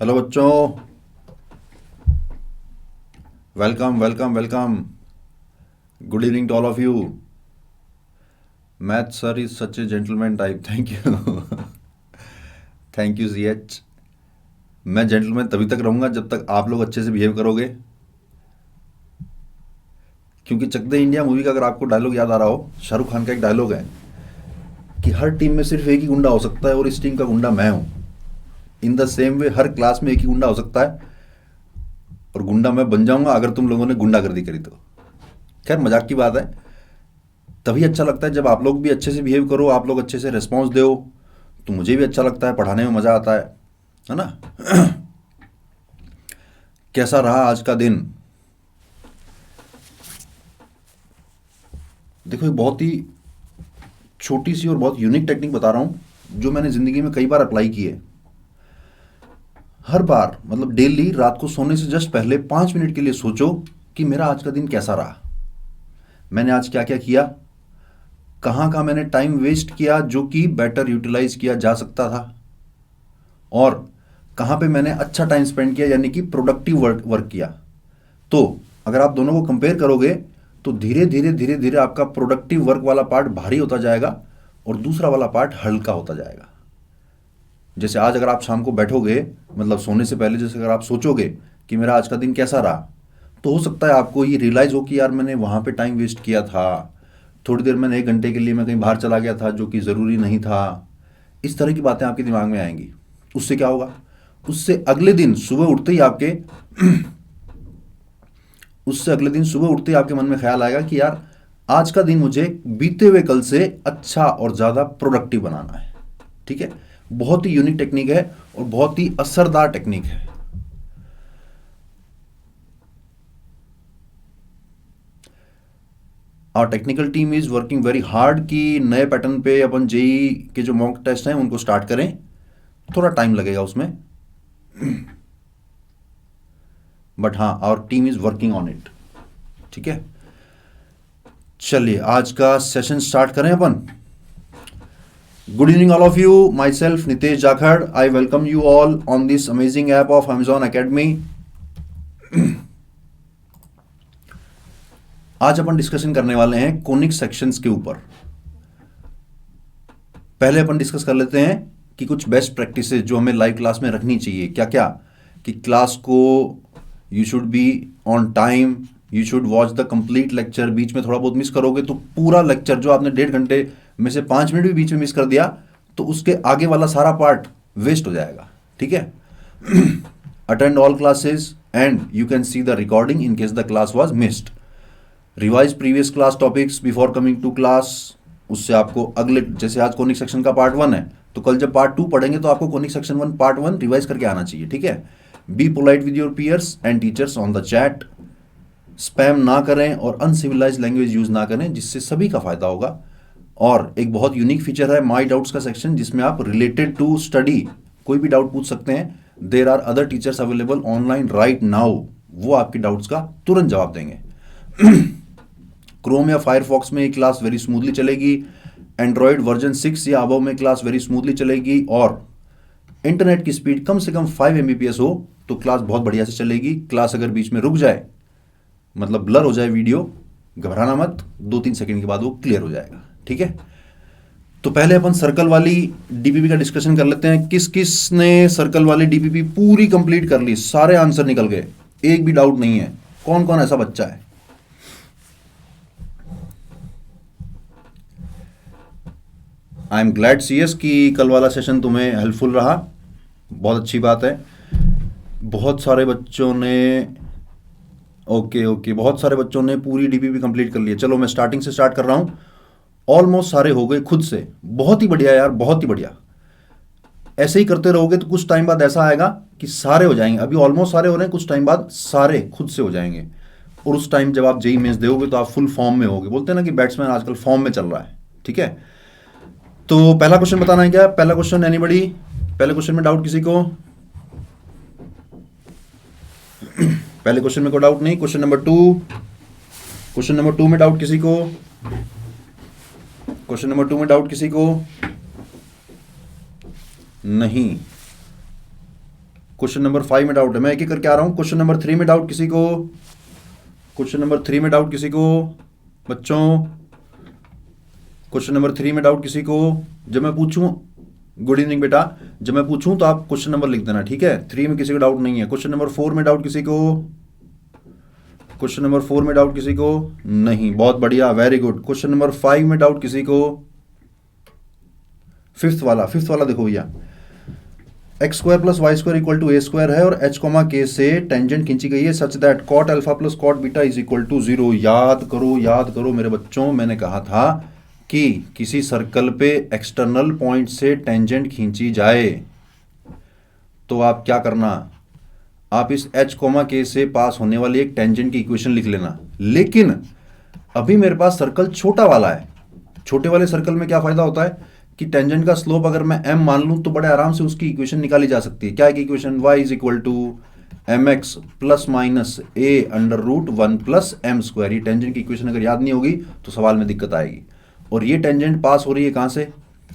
Hello बच्चों, welcome welcome welcome. Good evening to all of you. Math sir is such a gentleman type. Thank you. Thank you CH। मैं gentleman तभी तक रहूंगा जब तक आप लोग अच्छे से बिहेव करोगे। क्योंकि चक दे इंडिया मूवी का अगर आपको डायलॉग याद आ रहा हो, शाहरुख खान का एक डायलॉग है कि हर टीम में सिर्फ एक ही गुंडा हो सकता है और इस टीम का गुंडा मैं हूं। In the same way her class में एक ही गुंडा हो सकता है और गुंडा मैं बन जाऊंगा अगर तुम लोगों ने गुंडागर्दी करी तो। खैर, मजाक की बात है। तभी अच्छा लगता है जब आप लोग भी अच्छे से बिहेव करो, आप लोग अच्छे से रिस्पॉन्स दो, तो मुझे भी अच्छा लगता है, पढ़ाने में मज़ा आता है ना। कैसा रहा आज का दिन? देखो, एक बहुत ही छोटी सी और बहुत यूनिक टेक्निक बता रहा हूँ जो मैंने ज़िंदगी में कई बार अप्लाई की है। हर बार मतलब डेली रात को सोने से जस्ट पहले 5 मिनट के लिए सोचो कि मेरा आज का दिन कैसा रहा, मैंने आज क्या क्या किया, कहाँ कहाँ मैंने टाइम वेस्ट किया जो कि बेटर यूटिलाइज किया जा सकता था, और कहाँ पे मैंने अच्छा टाइम स्पेंड किया यानी कि प्रोडक्टिव वर्क वर्क किया। तो अगर आप दोनों को कंपेयर करोगे तो धीरे धीरे धीरे धीरे आपका प्रोडक्टिव वर्क वाला पार्ट भारी होता जाएगा और दूसरा वाला पार्ट हल्का होता जाएगा। जैसे आज अगर आप शाम को बैठोगे, मतलब सोने से पहले, जैसे अगर आप सोचोगे कि मेरा आज का दिन कैसा रहा, तो हो सकता है आपको ये रियलाइज़ हो कि यार मैंने वहाँ पे टाइम वेस्ट किया था, थोड़ी देर मैंने 1 घंटे के लिए मैं कहीं बाहर चला गया था जो कि ज़रूरी नहीं था। इस तरह की बातें आपके दिमाग में आएंगी। उससे क्या होगा? उससे अगले दिन सुबह उठते ही आपके उससे अगले दिन सुबह उठते ही आपके मन में ख्याल आएगा कि यार आज का दिन मुझे बीते हुए कल से अच्छा और ज़्यादा प्रोडक्टिव बनाना है। ठीक है? बहुत ही यूनिक टेक्निक है और बहुत ही असरदार टेक्निक है। और technical team is working very hard कि नए पैटर्न पे अपन जेई के जो मॉक टेस्ट हैं उनको स्टार्ट करें। थोड़ा टाइम लगेगा उसमें, बट हाँ, our team is working on it. ठीक है, चलिए आज का सेशन स्टार्ट करें अपन। Good evening all of you, myself Nitesh Jakhar, I welcome you all on this amazing app of Amazon academy. आज अपन डिस्कशन करने वाले हैं कोनिक सेक्शंस के ऊपर। पहले अपन डिस्कस कर लेते हैं कि कुछ बेस्ट प्रैक्टिसेस जो हमें लाइव क्लास में रखनी चाहिए क्या क्या। कि क्लास को you should be on time, you should watch the complete lecture. बीच में थोड़ा बहुत मिस करोगे तो पूरा लेक्चर जो आपने 1.5 घंटे में से 5 मिनट भी बीच में मिस कर दिया तो उसके आगे वाला सारा पार्ट वेस्ट हो जाएगा। ठीक है? Attend all classes and you can see the recording in case the class was missed. Revise previous class topics before coming to class. उससे आपको अगले, जैसे आज कोनिक सेक्शन का पार्ट 1 है तो कल जब पार्ट 2 पढ़ेंगे तो आपको कोनिक सेक्शन 1 पार्ट 1 रिवाइज करके आना चाहिए। ठीक है? Be polite with your peers and teachers on the chat. Spam ना करें और अनसिविलाइज लैंग्वेज यूज ना करें जिससे सभी का फायदा होगा। और एक बहुत यूनिक फीचर है माई डाउट्स का सेक्शन जिसमें आप रिलेटेड टू स्टडी कोई भी डाउट पूछ सकते हैं। There are other teachers available online right now, वो आपके डाउट्स का तुरंत जवाब देंगे। क्रोम या फायरफॉक्स में ये क्लास वेरी स्मूथली चलेगी। एंड्रॉयड वर्जन 6 या अबव में क्लास वेरी स्मूथली चलेगी। और इंटरनेट की स्पीड कम से कम 5 Mbps हो तो क्लास बहुत बढ़िया से चलेगी। क्लास अगर बीच में रुक जाए, मतलब ब्लर हो जाए वीडियो, घबराना मत, 2-3 सेकंड के बाद वो क्लियर हो जाएगा। ठीक है? तो पहले अपन सर्कल वाली डीपीपी का डिस्कशन कर लेते हैं। किस किस ने सर्कल वाली डीपीपी पूरी कंप्लीट कर ली? सारे आंसर निकल गए, एक भी डाउट नहीं है। कौन कौन ऐसा बच्चा है? आई एम ग्लैड CS कि कल वाला सेशन तुम्हें हेल्पफुल रहा, बहुत अच्छी बात है। बहुत सारे बच्चों ने, ओके ओके, बहुत सारे बच्चों ने पूरी डीपीपी कंप्लीट कर ली है। चलो मैं स्टार्टिंग से स्टार्ट कर रहा हूँ। ऑलमोस्ट सारे हो गए खुद से, बहुत ही बढ़िया यार, बहुत ही बढ़िया। ऐसे ही करते रहोगे तो कुछ टाइम बाद ऐसा आएगा कि सारे हो जाएंगे। अभी ऑलमोस्ट सारे हो रहे हैं, कुछ टाइम बाद सारे खुद से हो जाएंगे। और उस टाइम जब आप जेई मेंस दोगे तो आप फुल फॉर्म में होगे। बोलते हैं ना कि बैट्समैन आजकल फॉर्म में चल रहा है। ठीक है? तो पहला क्वेश्चन बताना है क्या? पहला क्वेश्चन एनीबडी? पहले क्वेश्चन में डाउट किसी को? पहले क्वेश्चन में कोई डाउट नहीं। क्वेश्चन नंबर 2, क्वेश्चन नंबर 2 में डाउट किसी को? क्वेश्चन नंबर 2 में डाउट किसी को? नहीं। क्वेश्चन नंबर 5 में डाउट है, मैं एक एक करके आ रहा हूँ। क्वेश्चन नंबर 3 में डाउट किसी को? क्वेश्चन नंबर 3 में डाउट किसी को बच्चों? क्वेश्चन नंबर 3 में डाउट किसी को? जब मैं पूछूं, गुड इवनिंग बेटा, जब मैं पूछूं तो आप क्वेश्चन नंबर लिख देना, ठीक है? 3 में किसी को डाउट नहीं है। क्वेश्चन नंबर 4 में डाउट किसी को? क्वेश्चन नंबर 4 में डाउट किसी को? नहीं, बहुत बढ़िया, वेरी गुड। क्वेश्चन नंबर 5 में डाउट किसी को? फिफ्थ वाला देखो भैया, x square plus y square equal to a square है और एच कॉमा के से टेंजेंट खींची गई है such that cot alpha plus cot beta is equal to 0। याद करो मेरे बच्चों, मैंने कहा था कि किसी सर्कल पे एक्सटर्नल पॉइंट से टेंजेंट खींची जाए तो आप क्या करना, आप इस एच कॉमा के से पास होने वाली एक टेंजेंट की इक्वेशन लिख लेना। लेकिन अभी मेरे पास सर्कल छोटा वाला है। छोटे वाले सर्कल में क्या फायदा होता है कि टेंजेंट का स्लोप अगर मैं m मान लूं तो बड़े आराम से उसकी इक्वेशन निकाली जा सकती है। क्या है कि equation y is equal to M x plus minus a under root 1 plus m square. ये टेंजेंट की इक्वेशन अगर याद नहीं होगी तो सवाल में दिक्कत आएगी। और ये टेंजेंट पास हो रही है कहाँ से?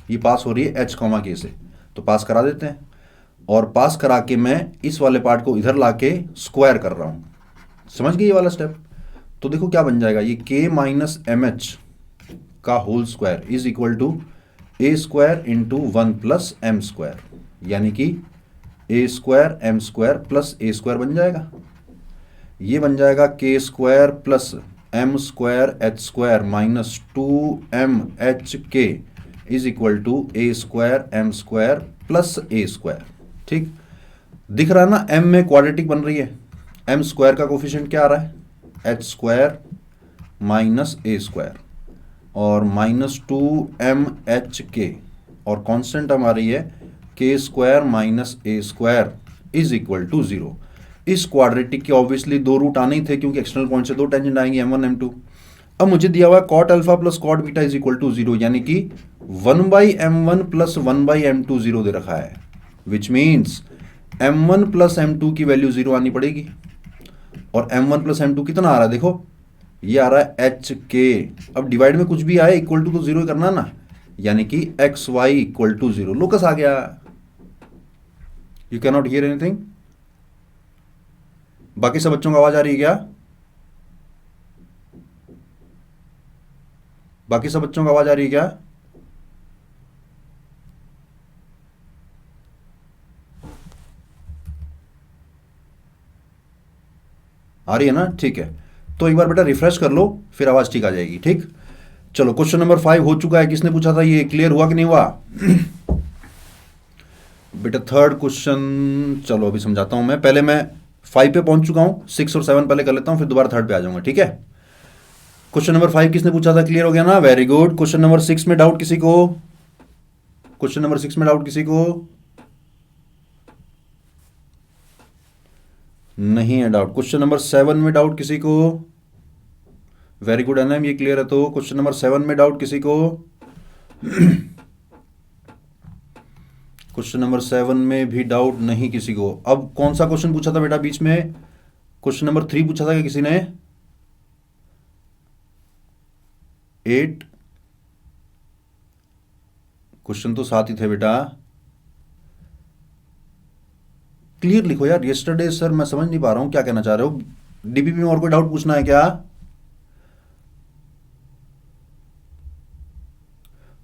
ये पास हो रही है एच कॉमा के से, तो पास करा देते हैं। और पास करा के मैं इस वाले पार्ट को इधर ला के स्क्वायर कर रहा हूँ। समझ गए ये वाला स्टेप? तो देखो क्या बन जाएगा, ये k माइनस एम एच का whole square is equal to a square into 1 plus m square, यानी कि a square m square plus a square बन जाएगा। ये बन जाएगा k square plus m square h square minus 2m h k is equal to a square m square plus a square. ठीक दिख रहा है ना? m में क्वाड्रेटिक बन रही है। m स्क्वायर का कोफिशिएंट क्या आ रहा है? H square minus a square और माइनस 2m एच के, और कांस्टेंट हमारी है k square minus a square is equal to 0। इस क्वाड्रेटिक के ऑब्वियसली दो रूट आने ही थे क्योंकि एक्सटर्नल पॉइंट से दो टेंजेंट आएंगे m1 m2। अब मुझे दिया हुआ cot alpha plus cot beta is equal to 0, यानी कि 1/m1 प्लस 1/m2 0 दे रखा है, which means m1 plus m2 की वैल्यू 0 आनी पड़ेगी। और m1 प्लस m2 कितना आ रहा है? देखो ये आ रहा है एच के। अब डिवाइड में कुछ भी आए इक्वल टू तो 0 करना ना, यानी कि x y equal to 0। Locus आ गया। You can not hear anything? बाकी सब बच्चों को आवाज आ रही है क्या? बाकी सब बच्चों को आवाज आ रही है क्या? आ रही है ना? ठीक है, तो एक बार बेटा रिफ्रेश कर लो, फिर आवाज ठीक आ जाएगी। ठीक, चलो क्वेश्चन नंबर 5 हो चुका है। किसने पूछा था? ये क्लियर हुआ कि नहीं हुआ? बेटा थर्ड क्वेश्चन, चलो अभी समझाता हूं मैं। पहले मैं 5 पे पहुंच चुका हूं, 6 और 7 पहले कर लेता हूं, फिर दोबारा थर्ड पे आ जाऊंगा। ठीक है, क्वेश्चन नंबर 5 किसने पूछा था? क्लियर हो गया ना? Very good. क्वेश्चन नंबर 6 में डाउट किसी को? क्वेश्चन नंबर 6 में डाउट किसी को? नहीं है डाउट। क्वेश्चन नंबर 7 में डाउट किसी को? वेरी गुड एनएम, ये क्लियर है। तो क्वेश्चन नंबर 7 में डाउट किसी को? क्वेश्चन नंबर 7 में भी डाउट नहीं किसी को। अब कौन सा क्वेश्चन पूछा था बेटा बीच में? क्वेश्चन नंबर 3 पूछा था क्या किसी ने? 8 क्वेश्चन तो 7 ही थे बेटा। क्लियर लिखो यार। यस्टरडे सर मैं समझ नहीं पा रहा हूं क्या कहना चाह रहे हो। डीपीपी में और कोई डाउट पूछना है क्या?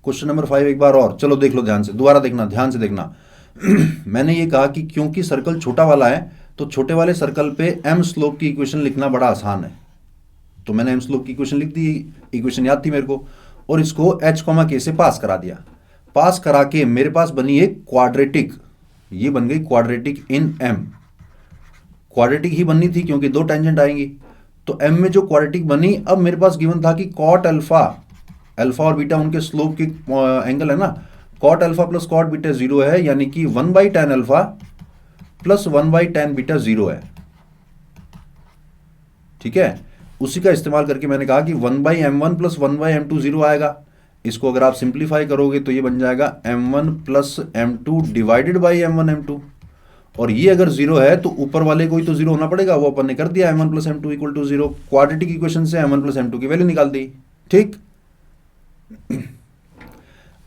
क्वेश्चन नंबर 5 एक बार और, चलो देख लो ध्यान से, दोबारा देखना, ध्यान से देखना। मैंने ये कहा कि क्योंकि सर्कल छोटा वाला है तो छोटे वाले सर्कल पे एम स्लोप की इक्वेशन लिखना बड़ा आसान है। तो मैंने एम स्लोप की इक्वेशन लिख दी, इक्वेशन याद थी मेरे को, और इसको एच कॉमा के से पास करा दिया। पास करा के मेरे पास बनी एक क्वाड्रेटिक, ये बन गई क्वाड्रेटिक इन एम। क्वाड्रेटिक ही बननी थी क्योंकि दो टेंजेंट आएंगी। तो एम में जो क्वाड्रेटिक बनी, अब मेरे पास गिवन था कि कॉट अल्फा, अल्फा और बीटा उनके स्लोप के एंगल है ना, cot alpha plus cot beta 0 है, यानी कि 1/tan alpha plus 1/tan beta 0 है। ठीक है, उसी का इस्तेमाल करके मैंने कहा कि 1/m1 प्लस 1/m2 0 आएगा। इसको अगर आप सिंप्लीफाई करोगे तो ये बन जाएगा m1 plus m2 divided by m1 m2, और ये अगर 0 है तो ऊपर वाले को ही तो 0 होना पड़ेगा, वो अपन ने कर दिया m1 plus m2 equal to 0। Quadratic equation से m1 प्लस m2 की वैल्यू निकाल दी। ठीक,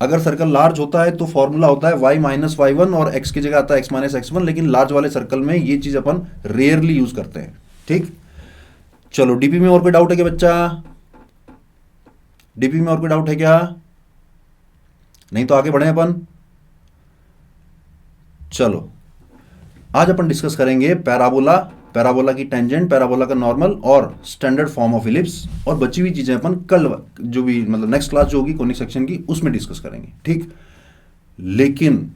अगर सर्कल लार्ज होता है तो फॉर्मूला होता है y माइनस वाई वन और x की जगह आता है x माइनस एक्स वन, लेकिन लार्ज वाले सर्कल में ये चीज अपन रेयरली यूज करते हैं। ठीक, चलो डीपी में और कोई डाउट है क्या बच्चा? डीपी में और कोई डाउट है क्या? नहीं तो आगे बढ़े अपन। चलो आज अपन डिस्कस करेंगे पैराबोला, पैराबोला की टेंजेंट, पैराबोला का नॉर्मल और स्टैंडर्ड फॉर्म ऑफ इलिप्स, और बची हुई चीजें अपन कल जो भी मतलब नेक्स्ट क्लास जो होगी कोनिक सेक्शन की उसमें डिस्कस करेंगे। ठीक, लेकिन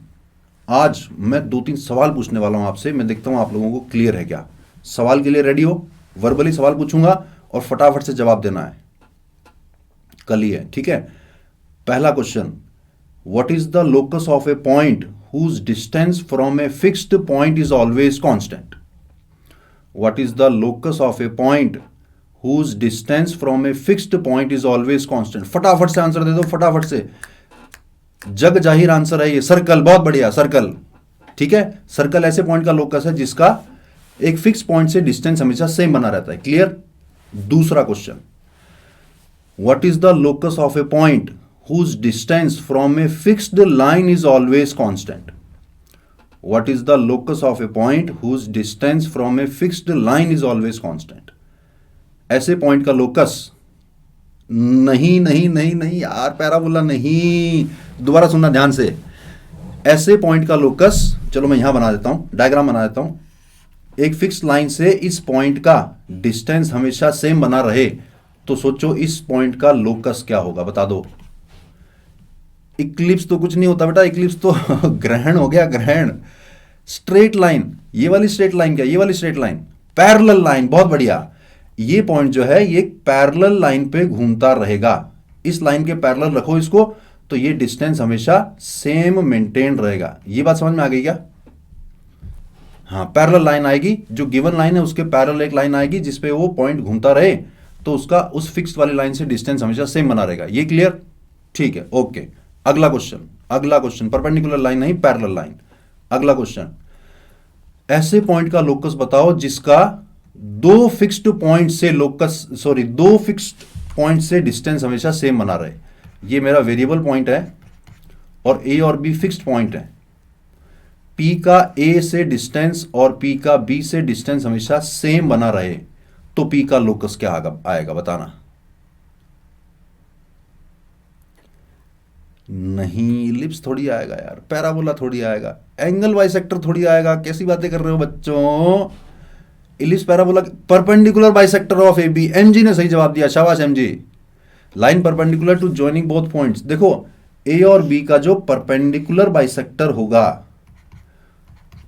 आज मैं 2-3 सवाल पूछने वाला हूं आपसे, मैं देखता हूं आप लोगों को क्लियर है क्या। सवाल के लिए रेडी हो? वर्बली सवाल पूछूंगा और फटाफट से जवाब देना है, कल ही है। ठीक है, पहला question, what is the locus of a point whose distance from a fixed point is always constant? What is the locus of a point whose distance from a fixed point is always constant? फटाफट से answer दे दो, फटाफट से, जग जाहिर answer है ये, circle. बहुत बढ़िया, सर्कल। ठीक है, सर्कल ऐसे पॉइंट का लोकस है जिसका एक फिक्स पॉइंट से डिस्टेंस हमेशा सेम बना रहता है। क्लियर? दूसरा question, what is the locus of a point whose distance from a fixed line is always constant? What is the locus of a point whose distance from a fixed line is always constant? ऐसे point का locus, नहीं नहीं नहीं नहीं यार, parabola नहीं, दोबारा सुनना ध्यान से। ऐसे पॉइंट का लोकस, चलो मैं यहां बना देता हूं, डायग्राम बना देता हूं। एक फिक्स लाइन से इस पॉइंट का डिस्टेंस हमेशा सेम बना रहे, तो सोचो इस पॉइंट का लोकस क्या होगा, बता दो। इक्लिप्स तो कुछ नहीं होता बेटा, इक्लिप्स तो ग्रहण हो गया, ग्रहण। स्ट्रेट लाइन, ये वाली स्ट्रेट लाइन क्या, ये वाली स्ट्रेट लाइन, पैरेलल लाइन। बहुत बढ़िया, ये पॉइंट जो है ये पैरेलल लाइन पे घूमता रहेगा। इस लाइन के पैरेलल रखो इसको, तो ये डिस्टेंस हमेशा सेम मेंटेन रहेगा। ये बात समझ में आ गई क्या? हाँ, पैरेलल लाइन आएगी, जो गिवन लाइन है उसके पैरेलल एक लाइन आएगी जिसपे वो पॉइंट घूमता रहे, तो उसका उस फिक्स्ड वाली लाइन से डिस्टेंस हमेशा सेम बना रहेगा। ये क्लियर? ठीक है, ओके। अगला क्वेश्चन, अगला क्वेश्चन, परपेंडिकुलर लाइन नहीं, पैरेलल लाइन। अगला क्वेश्चन, ऐसे पॉइंट का लोकस बताओ जिसका दो फिक्स्ड पॉइंट से लोकस, सॉरी, दो फिक्स्ड पॉइंट से डिस्टेंस हमेशा सेम बना रहे। ये मेरा वेरिएबल पॉइंट है और ए और बी फिक्स्ड पॉइंट है। पी का ए से डिस्टेंस और पी का बी से डिस्टेंस हमेशा सेम बना रहे, तो पी का लोकस क्या आएगा बताना। नहीं, इलिप्स थोड़ी आएगा यार, पैराबोला थोड़ी आएगा, एंगल बाइसेक्टर थोड़ी आएगा। कैसी बातें कर रहे हो बच्चों? Ellipse, parabola, perpendicular bisector of A B. MG ने सही जवाब दिया, शाबाश MG. Line perpendicular to joining both points. देखो, ए और बी का जो परपेंडिकुलर बाइसेक्टर होगा,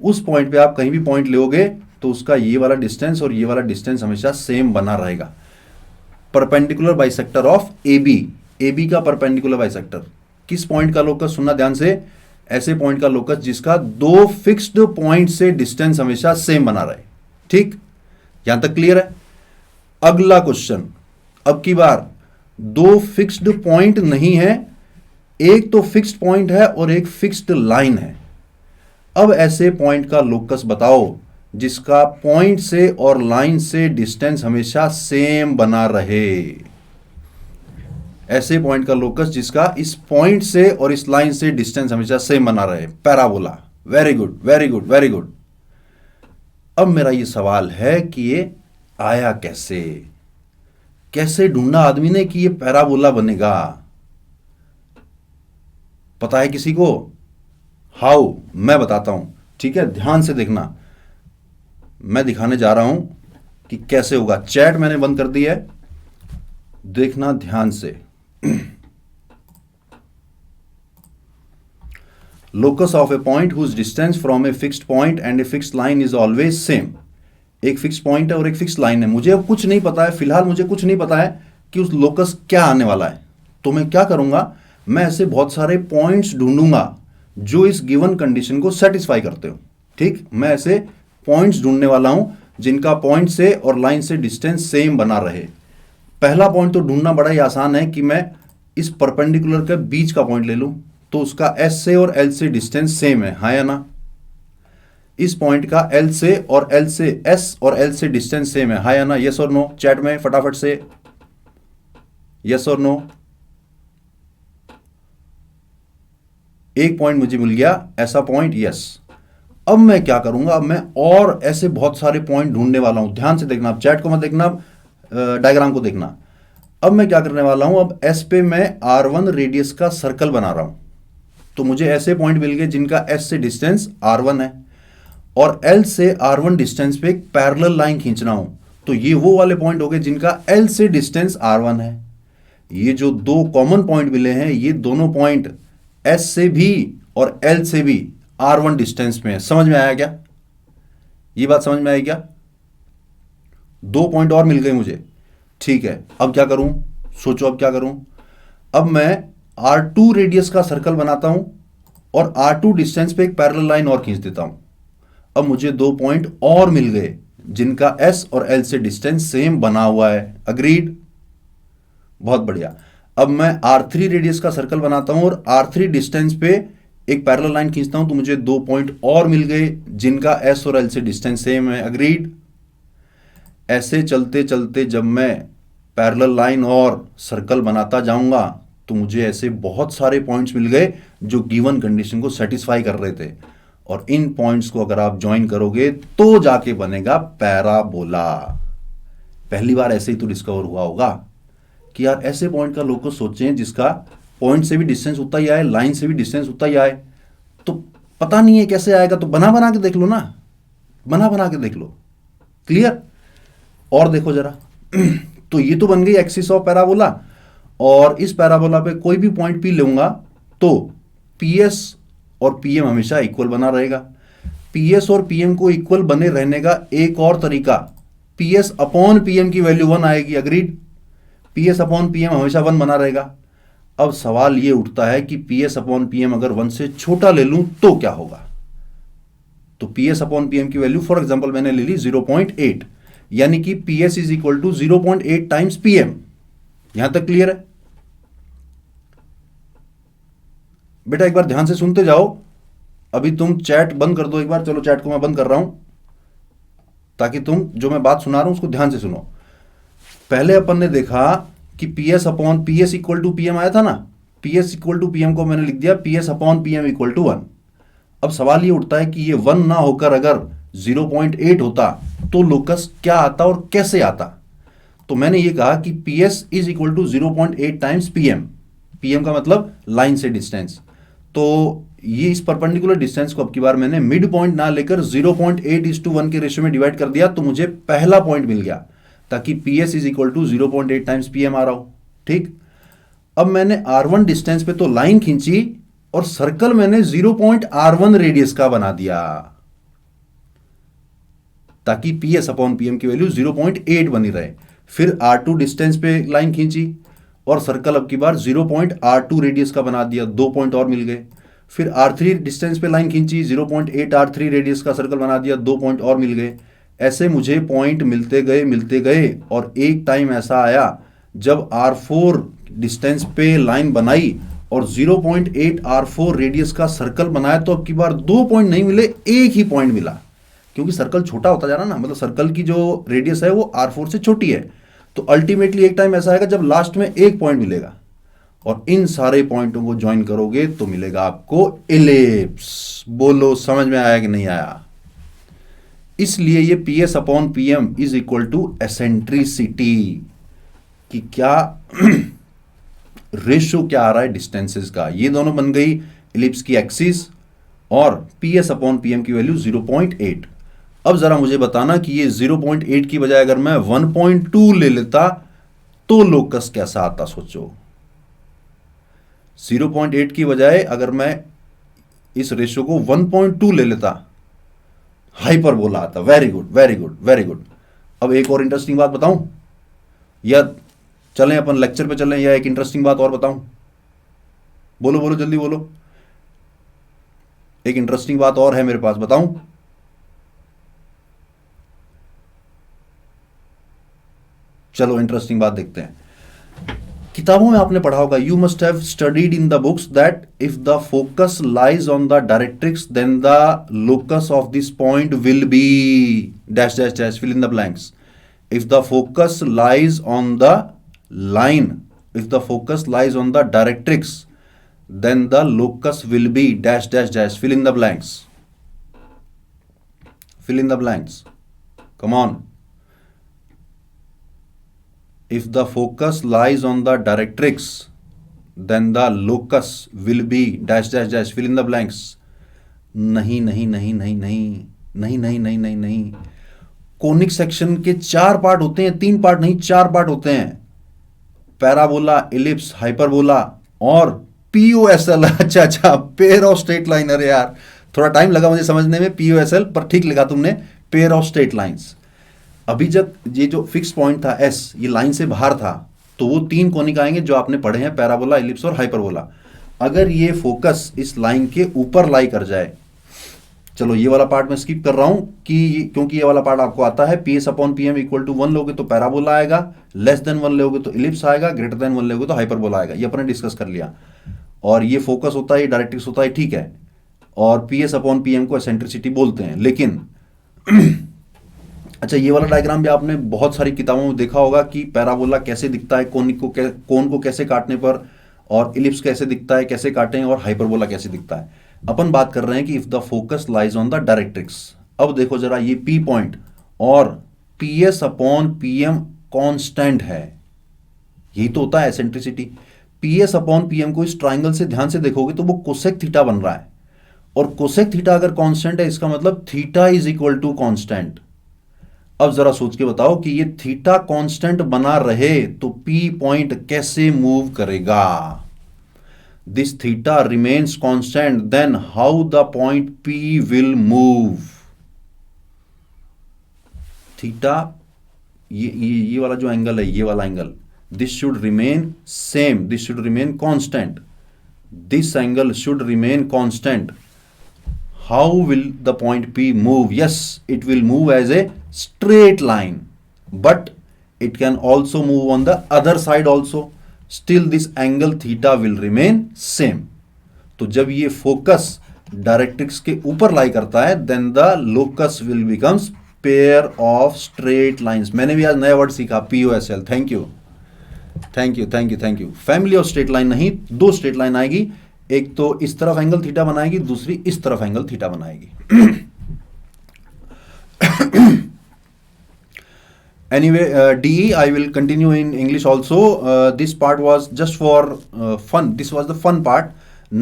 उस पॉइंट पे आप कहीं भी पॉइंट लोगे तो उसका ये वाला डिस्टेंस और ये वाला डिस्टेंस हमेशा सेम बना रहेगा। Perpendicular bisector of A B का परपेंडिकुलर बाइसेक्टर किस पॉइंट का लोकस? सुनना ध्यान से, ऐसे पॉइंट का लोकस जिसका दो फिक्स्ड पॉइंट से डिस्टेंस हमेशा सेम बना रहे। ठीक, यहां तक क्लियर है? अगला क्वेश्चन, अब की बार दो फिक्स्ड पॉइंट नहीं है, एक तो फिक्स्ड पॉइंट है और एक फिक्स्ड लाइन है। अब ऐसे पॉइंट का लोकस बताओ जिसका पॉइंट से और लाइन से डिस्टेंस हमेशा सेम बना रहे। ऐसे पॉइंट का लोकस जिसका इस पॉइंट से और इस लाइन से डिस्टेंस हमेशा सेम बना रहे, parabola. Very good, very good, very good. अब मेरा ये सवाल है कि ये आया कैसे, कैसे ढूंढा आदमी ने कि ये पैराबोला बनेगा? पता है किसी को? हाउ? मैं बताता हूं, ठीक है, ध्यान से देखना। मैं दिखाने जा रहा हूं कि कैसे होगा। चैट मैंने बंद कर दी है, देखना ध्यान से। Locus of a point whose distance from a fixed point and a fixed line is always same. एक फिक्स पॉइंट है और एक फिक्स लाइन है। मुझे अब कुछ नहीं पता है, फिलहाल मुझे कुछ नहीं पता है कि उस लोकस क्या आने वाला है। तो मैं क्या करूंगा, मैं ऐसे बहुत सारे पॉइंट्स ढूंढूंगा जो इस गिवन कंडीशन को सेटिस्फाई करते हो। ठीक, मैं ऐसे पॉइंट्स ढूंढने वाला हूं जिनका पॉइंट से और लाइन से डिस्टेंस सेम बना रहे। पहला पॉइंट तो ढूंढना बड़ा ही आसान है कि मैं इस परपेंडिकुलर के बीच का पॉइंट ले लूं, तो उसका एस से और एल से डिस्टेंस सेम है, हाँ या ना? इस पॉइंट का एल से और एल से एस और एल से डिस्टेंस सेम है, हाँ या ना? यस और नो? चैट में फटाफट से यस और नो। एक पॉइंट मुझे मिल गया ऐसा पॉइंट, यस। अब मैं क्या करूंगा, अब मैं और ऐसे बहुत सारे पॉइंट ढूंढने वाला हूं। ध्यान से देखना, आप चैट को मत देखना, डायग्राम को देखना। अब मैं क्या करने वाला हूं, अब एस पे मैं R1 रेडियस का सर्कल बना रहा हूं। तो मुझे ऐसे पॉइंट मिल गए जिनका एस से डिस्टेंस R1 है, और एल से R1 डिस्टेंस पे एक पैरेलल लाइन खींचना हूं। तो ये वो वाले पॉइंट हो गए जिनका एल से डिस्टेंस R1 है। ये जो दो कॉमन पॉइंट मिले हैं, ये दोनों पॉइंट एस से भी और एल से भी R1 डिस्टेंस में है। समझ में आया क्या? ये बात समझ में आई क्या? दो पॉइंट और मिल गए मुझे, ठीक है। अब क्या करूं, सोचो अब क्या करूं। अब मैं R2 रेडियस का सर्कल बनाता हूं और R2 डिस्टेंस पे एक पैरेलल लाइन और खींच देता हूं। अब मुझे दो पॉइंट और मिल गए जिनका S और L से डिस्टेंस सेम बना हुआ है। अग्रीड? बहुत बढ़िया। अब मैं R3 रेडियस का सर्कल बनाता हूं और R3 डिस्टेंस पे एक पैरेलल लाइन खींचता हूं, तो मुझे दो पॉइंट और मिल गए जिनका S और L से डिस्टेंस सेम है। अग्रीड? ऐसे चलते चलते जब मैं पैरेलल लाइन और सर्कल बनाता जाऊंगा तो मुझे ऐसे बहुत सारे पॉइंट्स मिल गए जो गिवन कंडीशन को सेटिस्फाई कर रहे थे। और इन पॉइंट्स को अगर आप ज्वाइन करोगे तो जाके बनेगा पैराबोला। पहली बार ऐसे ही तो डिस्कवर हुआ होगा कि यार ऐसे पॉइंट का लोग को सोचें जिसका पॉइंट से भी डिस्टेंस उतना ही आए, लाइन से भी डिस्टेंस उतना ही आए। तो पता नहीं है कैसे आएगा, तो बना बना के देख लो ना, बना बना के देख लो। क्लियर? और देखो जरा तो ये तो बन गई एक्सिस ऑफ पैराबोला, और इस पैराबोला पे कोई भी पॉइंट पी लूंगा तो पीएस और पीएम हमेशा इक्वल बना रहेगा। पीएस और पीएम को इक्वल बने रहने का एक और तरीका, पीएस अपॉन पीएम की वैल्यू 1 आएगी। अग्रीड? पीएस अपॉन पीएम हमेशा 1 बना रहेगा। अब सवाल ये उठता है कि पीएस अपॉन पीएम अगर 1 से छोटा ले लूं तो क्या होगा? तो पीएस अपॉन पीएम की वैल्यू फॉर एग्जांपल मैंने ले ली 0.8, यानी कि PS is equal to 0.8 times PM. यहां तक क्लियर है? बेटा एक बार ध्यान से सुनते जाओ। अभी तुम चैट बंद कर दो एक बार। चलो चैट को मैं बंद कर रहा हूं ताकि तुम जो मैं बात सुना रहा हूं उसको ध्यान से सुनो। पहले अपन ने देखा कि PS upon PS equal to PM आया था ना। पीएस इक्वल टू पीएम को मैंने लिख दिया PS upon PM equal to 1। अब सवाल ये उठता है कि ये 1 ना होकर अगर 0.8 होता तो लोकस क्या आता और कैसे आता? तो मैंने ये कहा कि PS is equal to 0.8 times PM. PM का मतलब लाइन से डिस्टेंस। तो ये इस परपेंडिकुलर डिस्टेंस को अब की बार मैंने मिड पॉइंट ना लेकर 0.8:1 के रेशियो में डिवाइड कर दिया, तो मुझे पहला पॉइंट मिल गया, ताकि PS is equal to 0.8 times PM आ रहा हो। ठीक। अब मैंने R1 डिस्टेंस पे तो लाइन खींची और सर्कल मैंने 0.R1 रेडियस का बना दिया, ताकि पीएस अपॉन पीएम की वैल्यू 0.8 बनी रहे। फिर R2 डिस्टेंस पे लाइन खींची और सर्कल अब की बार 0.R2 रेडियस का बना दिया, 2 पॉइंट और मिल गए। फिर R3 डिस्टेंस पे लाइन खींची, 0.8 R3 रेडियस का सर्कल बना दिया, 2 पॉइंट और मिल गए। ऐसे मुझे पॉइंट मिलते गए और एक टाइम ऐसा आया जब R4 डिस्टेंस पे लाइन बनाई और 0.8 R4 रेडियस का सर्कल बनाया, तो अब की बार 2 पॉइंट नहीं मिले, एक ही पॉइंट मिला, क्योंकि सर्कल छोटा होता जा रहा ना, मतलब सर्कल की जो रेडियस है वो R4 से छोटी है। तो अल्टीमेटली एक टाइम ऐसा आएगा जब लास्ट में एक पॉइंट मिलेगा, और इन सारे पॉइंटों को ज्वाइन करोगे तो मिलेगा आपको इलिप्स। बोलो समझ में आया कि नहीं आया? इसलिए ये PS upon PM is equal to eccentricity, कि क्या रेशियो क्या आ रहा है डिस्टेंसेस का। ये दोनों बन गई इलिप्स की एक्सिस, और पीएस अपॉन पीएम की वैल्यू 0.8। अब जरा मुझे बताना कि ये 0.8 की बजाय अगर मैं 1.2 ले लेता तो लोकस कैसा आता? सोचो, 0.8 की बजाय अगर मैं इस रेशियो को 1.2 ले लेता, हाइपरबोला आता। Very good very good very good. अब एक और इंटरेस्टिंग बात बताऊं, या चलें अपन लेक्चर पे चलें, या एक इंटरेस्टिंग बात और बताऊं? बोलो बोलो जल्दी बोलो। एक इंटरेस्टिंग बात और है मेरे पास, बताऊं? चलो इंटरेस्टिंग बात देखते हैं। किताबों में आपने पढ़ा होगा, you must have studied in the books that if the focus lies on the directrix then the locus of this point will be dash dash dash, fill in the blanks. If the focus lies on the line, if the focus lies on the directrix, then the locus will be dash dash dash. Fill in the blanks. Fill in the blanks. Come on. If the focus lies on the directrix, then the locus will be dash dash dash. Fill in the blanks. नहीं नहीं नहीं नहीं नहीं नहीं नहीं नहीं नहीं नहीं कोनिक सेक्शन के 4 पार्ट होते हैं, 3 पार्ट नहीं, 4 पार्ट होते हैं. पैराबोला, इलिप्स, हाइपरबोला और पीओएसएल. अच्छा अच्छा, पेयर ऑफ स्ट्रेट लाइन. अरे यार थोड़ा टाइम लगा मुझे समझने में, पीओएसएल, पर ठीक लिखा तुमने, पेयर ऑफ स्ट्रेट लाइंस. अभी जब ये जो फिक्स पॉइंट था एस, ये लाइन से बाहर था, तो वो 3 कोनिक आएंगे जो आपने पढ़े हैं, पैराबोला, इलिप्स और हाइपरबोला. अगर ये फोकस इस लाइन के ऊपर लाई कर जाए, चलो ये वाला पार्ट मैं स्किप कर रहा हूं क्योंकि ये वाला पार्ट आपको आता है. P S upon P M equal to 1 लोगे तो पैराबोला आएगा, लेस देन 1 लोगे तो इलिप्स आएगा, ग्रेटर देन 1 लोगे तो हाइपरबोला आएगा. ये अपने डिस्कस कर लिया. और ये फोकस होता है, ये डायरेक्ट्रिक्स होता है, ठीक है. और P S upon P M को एसेंट्रिसिटी बोलते हैं. लेकिन अच्छा, ये वाला डायग्राम भी आपने बहुत सारी किताबों में देखा होगा कि पैराबोला कैसे दिखता है, कोन को कैसे काटने पर, और इलिप्स कैसे दिखता है, कैसे काटें, और हाइपरबोला कैसे दिखता है. अपन बात कर रहे हैं कि if the focus lies on the directrix. अब देखो जरा, ये पी पॉइंट और P S upon P M constant है. यही तो होता है eccentricity. P S upon P M को इस ट्राइंगल से ध्यान से देखोगे तो वो कोसेक थीटा बन रहा है, और कोसेक थीटा अगर कांस्टेंट है, इसका मतलब theta is equal to constant. अब जरा सोच के बताओ कि ये थीटा कांस्टेंट बना रहे तो पी पॉइंट कैसे मूव करेगा. This theta remains constant, then how the point P will move. Theta, ये वाला जो एंगल है, ये वाला angle, this should remain same, this should remain constant, this angle should remain constant. How will the point P move? Yes, it will move as a straight line, but it can also move on the other side also. Still this angle theta will remain same. तो जब ये focus directrix के ऊपर लाई करता है, then the locus will becomes pair of straight lines. मैंने भी आज नया वर्ड सीखा, POSL. Thank you thank you thank you thank you. Family of straight line नहीं, 2 स्ट्रेट लाइन आएगी. एक तो इस तरफ एंगल थीटा बनाएगी, दूसरी इस तरफ एंगल थीटा बनाएगी. Anyway, DE, I will continue in English also. This part was just for fun. This was the fun part.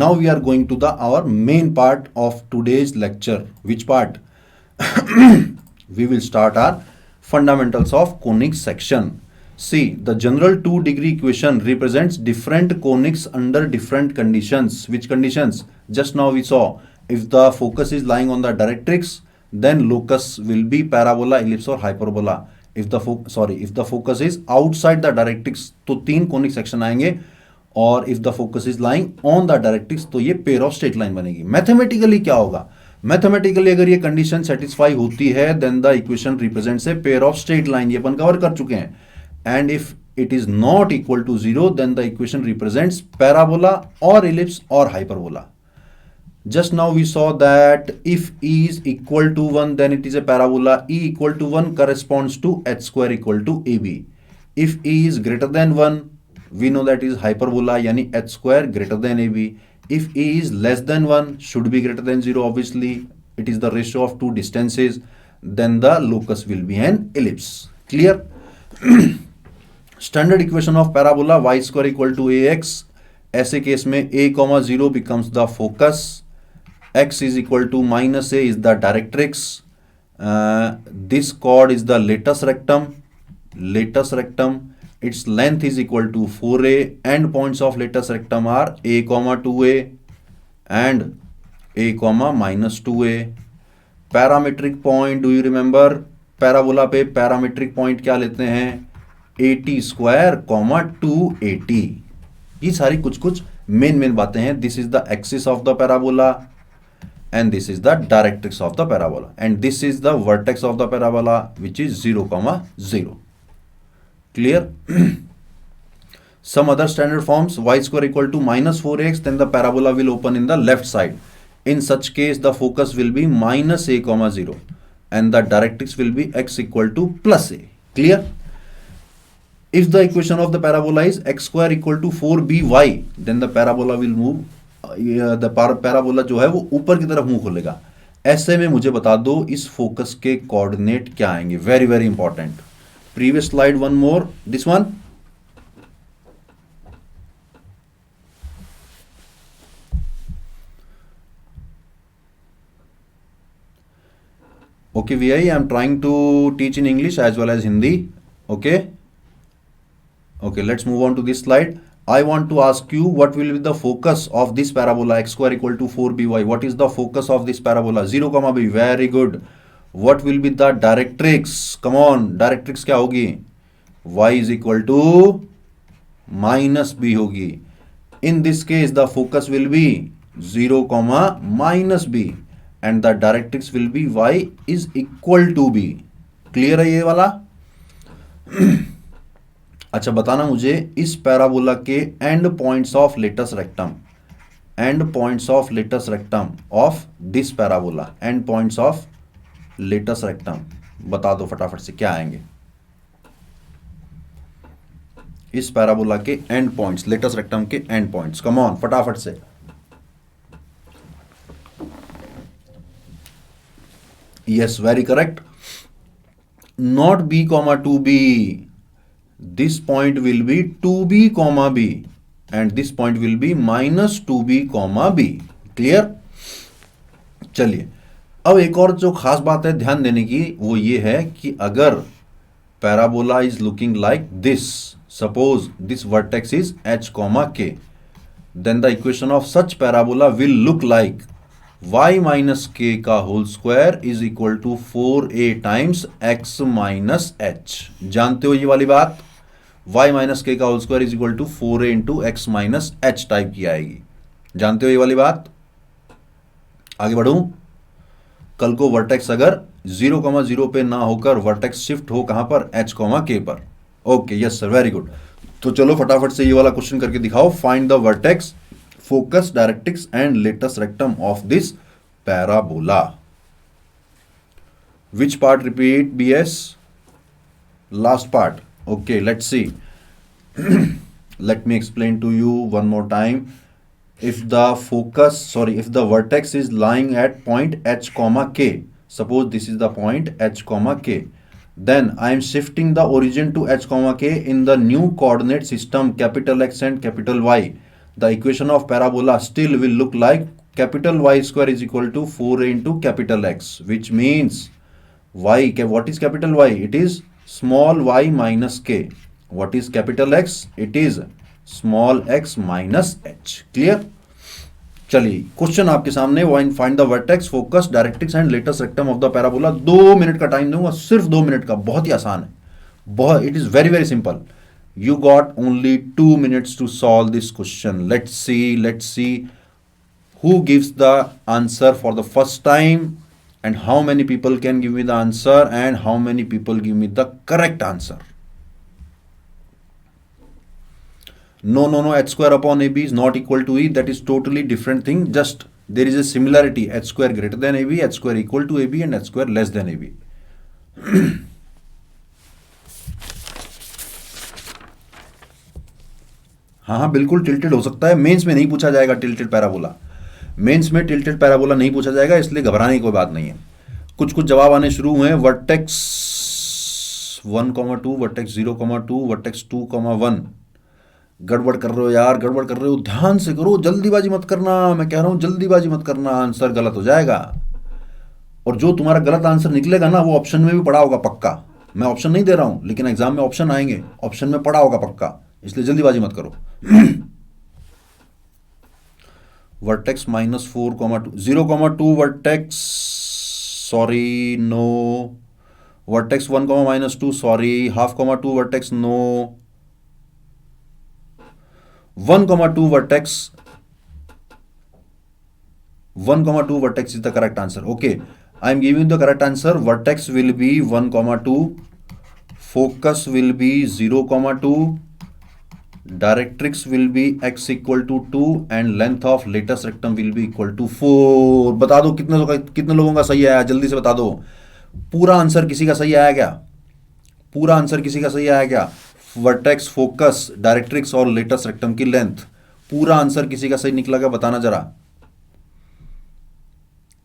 Now we are going to our main part of today's lecture. Which part? We will start our fundamentals of conic section. See, the general 2-degree equation represents different conics under different conditions. Which conditions? Just now we saw, if the focus is lying on the directrix, then locus will be parabola, ellipse or hyperbola. If the focus is outside the directrix, तो 3 conic section आएंगे. और if the focus is lying on the directrix, तो ये pair of straight line बनेगी. Mathematically क्या होगा? Mathematically अगर ये condition satisfy होती है, then the equation represents a pair of straight line. ये अपन कवर कर चुके हैं. And if it is not equal to 0, then the equation represents parabola or ellipse or hyperbola. Just now we saw that if E is equal to 1, then it is a parabola. E equal to 1 corresponds to h square equal to AB. If E is greater than 1, we know that is hyperbola, yani h square greater than AB. If E is less than 1, should be greater than 0, obviously. It is the ratio of 2 distances. Then the locus will be an ellipse. Clear? Standard equation of parabola y square equal to ax. ऐसे case में a, 0 becomes the focus, x is equal to -a is the directrix, this chord is the latus rectum, its length is equal to 4a, end points of latus rectum are a, 2a and a, -2a. Parametric point, do you remember, parabola पे parametric point क्या लेते हैं, 80 square, 280. ये सारी कुछ main बातें हैं. This is the axis of the parabola and this is the directrix of the parabola and this is the vertex of the parabola which is 0, 0. Clear? Some other standard forms, y square equal to -4x, then the parabola will open in the left side. In such case, the focus will be -a, 0 and the directrix will be x equal to +a. Clear? If the equation of the parabola is x square equal to 4by, then the parabola will move parabola जो है वो ऊपर की तरफ मुंह खोलेगा। ऐसे में मुझे बता दो इस फोकस के कोऑर्डिनेट क्या आएंगे। Very very important. Previous slide one more, this one. Okay, VI, I'm trying to teach in English as well as Hindi. Okay. Okay, let's move on to this slide. I want to ask you what will be the focus of this parabola x square equal to 4by. What is the focus of this parabola? 0, b. Very good. What will be the directrix? Come on, directrix क्या होगी? Y is equal to minus b होगी. In this case, the focus will be 0, minus b. And the directrix will be y is equal to b. Clear है ये वाला? अच्छा, बताना मुझे इस पैराबोला के end points of latus rectum, end points of latus rectum of this parabola, end points of latus rectum बता दो फटाफट से क्या आएंगे इस पैराबोला के एंड पॉइंट्स, लेटस रेक्टम के एंड पॉइंट्स। कम ऑन, फटाफट से। Yes, very correct. Not b, 2b. This point will be 2b, b, and this point will be minus 2b, b. Clear? चलिए, अब एक और जो खास बात है ध्यान देने की वो ये है कि अगर parabola is looking like this, suppose this vertex is h, k, then the equation of such parabola will look like y minus k का whole square is equal to 4a times x minus h। जानते हो ये वाली बात? y माइनस k का whole square is equal to 4a into x minus h type की आएगी। जानते हो ये वाली बात? आगे बढ़ूं? कल को वर्टेक्स अगर 0, पे ना होकर वर्टेक्स शिफ्ट हो कहां पर? h, k पर। Okay, yes sir, very good. तो चलो फटाफट से ये वाला क्वेश्चन करके दिखाओ। Find the vertex, focus, directrix and latus rectum of this parabola. Which part repeat, BS? Last part. Okay, let's see. Let me explain to you one more time. If the vertex is lying at point h, k, suppose this is the point h, k, then I am shifting the origin to h, k in the new coordinate system capital X and capital Y. The equation of parabola still will look like capital Y square is equal to 4a into capital X, which means y, what is capital Y? It is small y minus k. What is capital X? It is small x minus h. Clear? चलिए, question आपके सामने। Find the vertex, focus, directrix and latus rectum of the parabola. 2 minute का time दूंगा, सिर्फ 2 minute का। बहुत ही आसान है, बहुत, it is very very simple. You got only 2 minutes to solve this question. Let's see who gives the answer for the first time and how many people can give me the answer and how many people give me the correct answer. No, h square upon ab is not equal to e. That is totally different thing. Just there is a similarity, h square greater than ab, h square equal to ab and h square less than ab. हाँ, बिल्कुल tilted हो सकता है। Mains में नहीं पूछा जाएगा tilted parabola, mains में टिल्टेड पैराबोला नहीं पूछा जाएगा, इसलिए घबराने की कोई बात नहीं है। कुछ जवाब आने शुरू हुए हैं। Vertex 1, 2, vertex 0, 2, vertex 2, 1। गड़बड़ कर रहे हो यार, गड़बड़ कर रहे हो, ध्यान से करो, जल्दीबाजी मत करना। मैं कह रहा हूं जल्दीबाजी मत करना, आंसर गलत हो जाएगा। और जो तुम्हारा गलत आंसर निकलेगा ना वो ऑप्शन में भी पड़ा होगा पक्का। मैं ऑप्शन नहीं दे रहा हूं, लेकिन एग्जाम में ऑप्शन आएंगे, ऑप्शन में पड़ा होगा पक्का, इसलिए जल्दीबाजी मत करो। Vertex -4, 2, 0, 2 vertex, sorry no. Vertex 1, -2, sorry. 1/2, 2 vertex, no. 1, 2 vertex, 1, 2 vertex is the correct answer. Okay, I am giving the correct answer. Vertex will be 1, 2. Focus will be 0, 2. Directrix will be x equal to 2 and length of latus rectum will be equal to 4. बता दो कितने लोगों का सही आया, जल्दी से बता दो। पूरा आंसर किसी का सही आया क्या? पूरा आंसर किसी का सही आया क्या? वर्टेक्स, फोकस, डायरेक्ट्रिक्स और लेटस रेक्टम की लेंथ पूरा आंसर किसी का सही निकला क्या बताना जरा।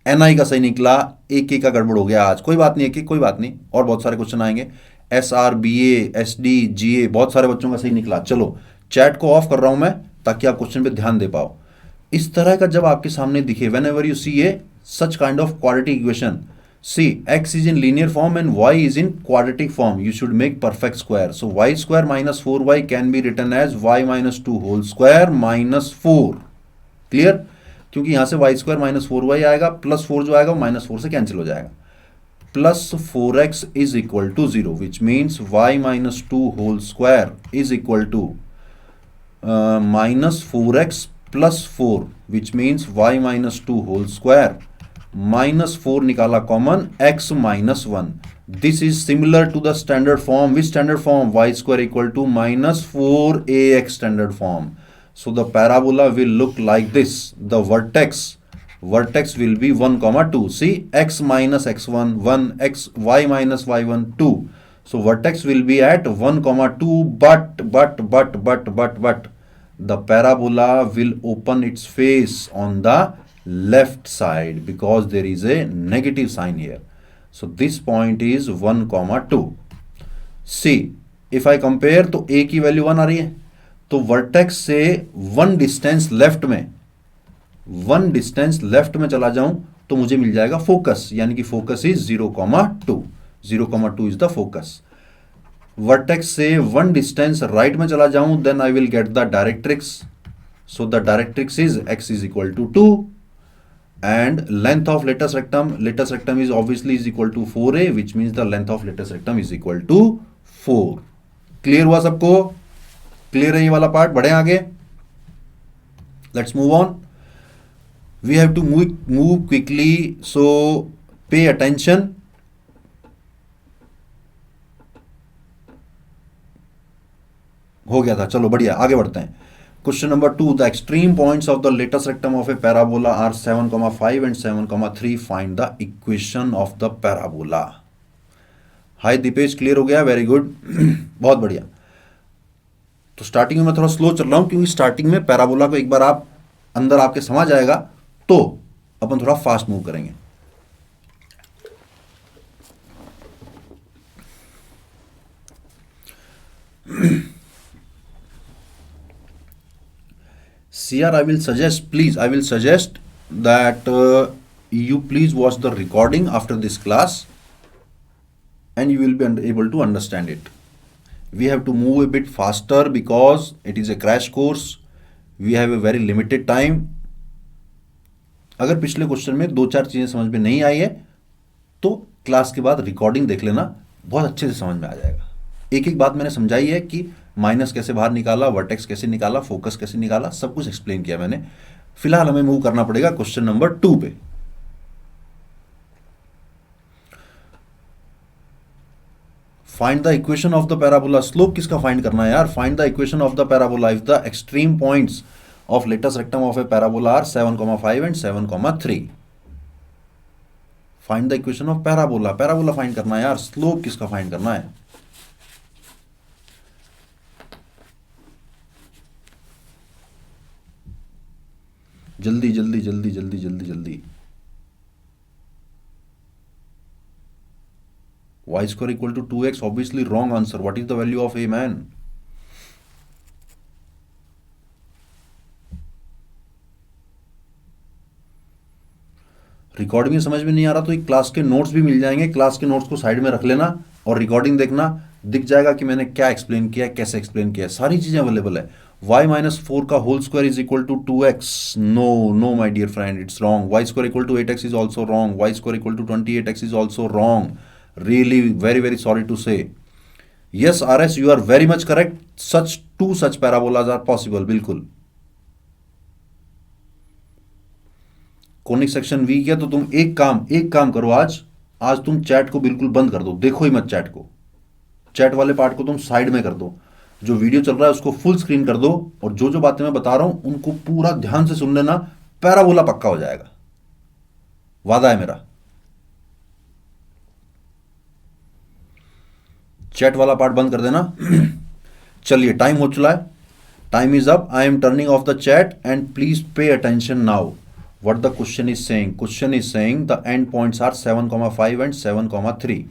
एनआई का सही निकला, एक का गड़बड़ हो गया आज, कोई बात नहीं, एक कोई बात नहीं, और बहुत सारे क्वेश्चन आएंगे। S R B S D G A बहुत सारे बच्चों का सही निकला। चलो चैट को ऑफ कर रहा हूं मैं ताकि आप क्वेश्चन पे ध्यान दे पाओ। इस तरह का जब आपके सामने दिखे, whenever you see a such kind of quadratic equation, see x is in linear form and y is in quadratic form, you should make perfect square. So y square minus 4y can be written as y minus 2 whole square minus 4. Clear? क्योंकि यहां से y square minus four y आएगा, plus four जो आएगा वो minus four से cancel हो जाएगा। Plus four x is equal to zero, which means y minus two whole square is equal to minus four x plus four, which means y minus two whole square minus four निकाला common x minus one. This is similar to the standard form, which standard form, y square equal to minus four a x standard form. So the parabola will look like this. The vertex will be 1 comma 2. See, x minus x1 1, x y minus y1 2. So vertex will be at 1 comma 2, but the parabola will open its face on the left side because there is a negative sign here. So this point is 1 comma 2. See, if I compare तो a की value 1 आ रही है, तो vertex से one distance left में चला जाऊं तो मुझे मिल जाएगा फोकस, यानी कि focus is 0,2. 0,2 is the focus. Vertex से वन डिस्टेंस राइट में चला जाऊं then I will get the directrix. So the directrix is x is equal to 2 and length of latus rectum is obviously is equal to 4a, which means the length of latus rectum is equal to 4. Clear हुआ सबको? Clear है ये वाला part? बढ़े आगे, let's move on. We have to move quickly, so pay attention. हो गया था, चलो बढ़िया, आगे बढ़ते हैं. Question number 2, the extreme points of the latus rectum of a parabola are 7,5 and 7,3. Find the equation of the parabola. Hi Deepesh, clear हो गया? वेरी गुड, बहुत बढ़िया. तो स्टार्टिंग में मैं थोड़ा स्लो चल रहा हूं क्योंकि स्टार्टिंग में पैराबोला को एक बार आप अंदर आपके समझ आएगा तो अपन थोड़ा फास्ट मूव करेंगे. CR, I will suggest that you please watch the recording after this class and you will be able to understand it. We have to move a bit faster because it is a crash course. We have a very limited time. अगर पिछले question में दो चार चीजें समझ में नहीं आई है तो क्लास के बाद रिकॉर्डिंग देख लेना, बहुत अच्छे से समझ में आ जाएगा. एक एक बात मैंने समझाई है कि माइनस कैसे बाहर निकाला, वर्टेक्स कैसे निकाला, फोकस कैसे निकाला, सब कुछ एक्सप्लेन किया मैंने. फिलहाल हमें मूव करना पड़ेगा क्वेश्चन नंबर 2 पे. Find the equation of the parabola. Slope किसका फाइंड करना है यार? Find the equation of the parabola if the extreme points of latus rectum of a parabola are 7,5 and 7,3. Find the equation of parabola. Parabola find करना है यार, slope किसका find करना है? जल्दी जल्दी जल्दी जल्दी जल्दी जल्दी. Y square equal to 2x, obviously wrong answer. What is the value of a, man? Recording में समझ में नहीं आ रहा तो एक क्लास के नोट्स भी मिल जाएंगे. क्लास के नोट्स को साइड में रख लेना और रिकॉर्डिंग देखना, दिख जाएगा कि मैंने क्या एक्सप्लेन किया, कैसे एक्सप्लेन किया. सारी चीजें अवेलेबल है. y माइनस 4 का whole square is equal to 2x. No my dear friend, it's wrong. y square equal to 8x is also wrong. y square equal to 28x is also wrong. Really very sorry to say. Yes RS, you are very much correct. Two such parabolas are possible. बिल्कुल. Conic section week है तो तुम एक काम करो, आज तुम chat को बिल्कुल बंद कर दो, देखो ही मत चैट को. चैट वाले पार्ट को तुम साइड में कर दो. जो वीडियो चल रहा है उसको फुल स्क्रीन कर दो और जो बातें मैं बता रहा हूं उनको पूरा ध्यान से सुन लेना. पैराबोला पक्का हो जाएगा, वादा है मेरा. चैट वाला पार्ट बंद कर देना. चलिए, टाइम हो चुका है. Time is up. I am turning off the chat and please pay attention now. What the question is saying? Question is saying the end points are 7,5 and 7,3.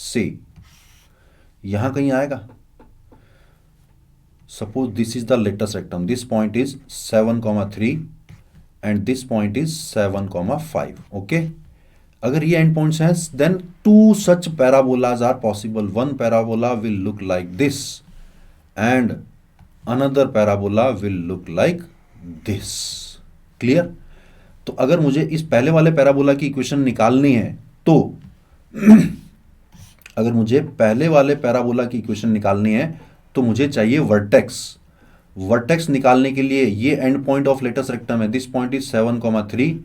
See, यहां कहीं आएगा. Suppose this is the latest rectum. This point is 7,3 and this point is 7,5. Okay. अगर ये end points हैं, then two such parabolas are possible. One parabola will look like this and another parabola will look like this. Clear? तो अगर मुझे इस पहले वाले parabola की इक्वेशन निकालनी है तो अगर मुझे पहले वाले पैराबोला की इक्वेशन निकालनी है तो मुझे चाहिए वर्टेक्स. वर्टेक्स निकालने के लिए ये and point of latus rectum है. This point is 7,3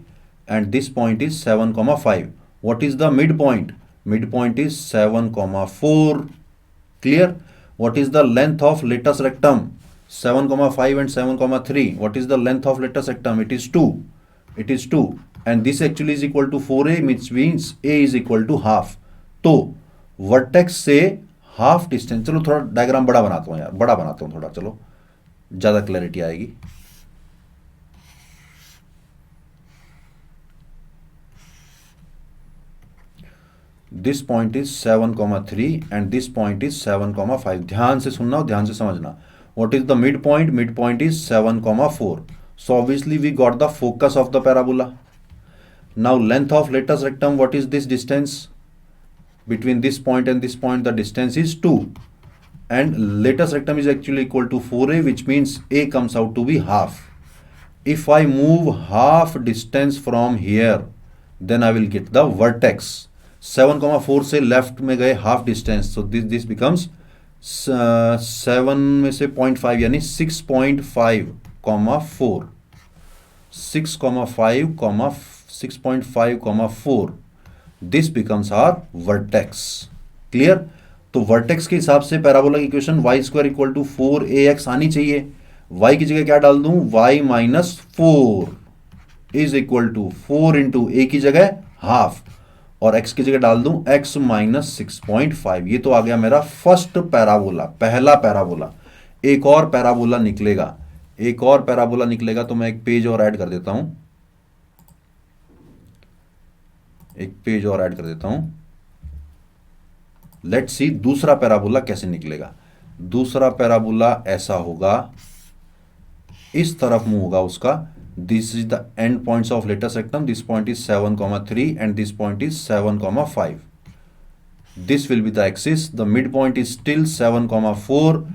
and this point is 7,5. What is the mid point? Mid point is 7,4. Clear? What is the length of latus rectum? 7,5 and 7,3. What is the length of latest rectum? It is 2. It is 2. And this actually is equal to 4a, which means a is equal to half. तो vertex से half distance, चलो थोड़ा diagram बड़ा बनाता हूँ यार, बड़ा बनाता हूँ थोड़ा, चलो ज़्यादा क्लैरिटी आएगी. This point is 7,3 and this point is 7,5. ध्यान से सुनना और ध्यान से समझना. What is the midpoint? Midpoint is 7,4. So obviously we got the focus of the parabola. Now length of latest rectum, what is this distance? Between this point and this point, the distance is 2. And latest rectum is actually equal to 4a, which means a comes out to be half. If I move half distance from here, then I will get the vertex. 7,4 से left में गए half distance. So this becomes 7 में से 0.5 यानी 6.5, 4. 6,5, 4. This becomes our vertex. Clear? तो vertex के हिसाब से पैराबोला की equation y square equal to 4ax आनी चाहिए. y की जगह क्या डाल दूं? y minus 4 is equal to 4 into a की जगह हाफ और x की जगह डाल दूं x माइनस 6.5. ये तो आ गया मेरा फर्स्ट पैराबोला, पहला पैराबोला. एक और पैराबोला निकलेगा, एक और पैराबोला निकलेगा तो मैं एक पेज और ऐड कर देता हूं, एक पेज और ऐड कर देता हूं. लेट्स सी दूसरा पैराबोला कैसे निकलेगा. दूसरा पैराबोला ऐसा होगा, इस तरफ मुंह होगा उसका. This is the end points of latest rectum. This point is 7,3 and this point is 7,5. This will be the axis. The midpoint is still 7,4.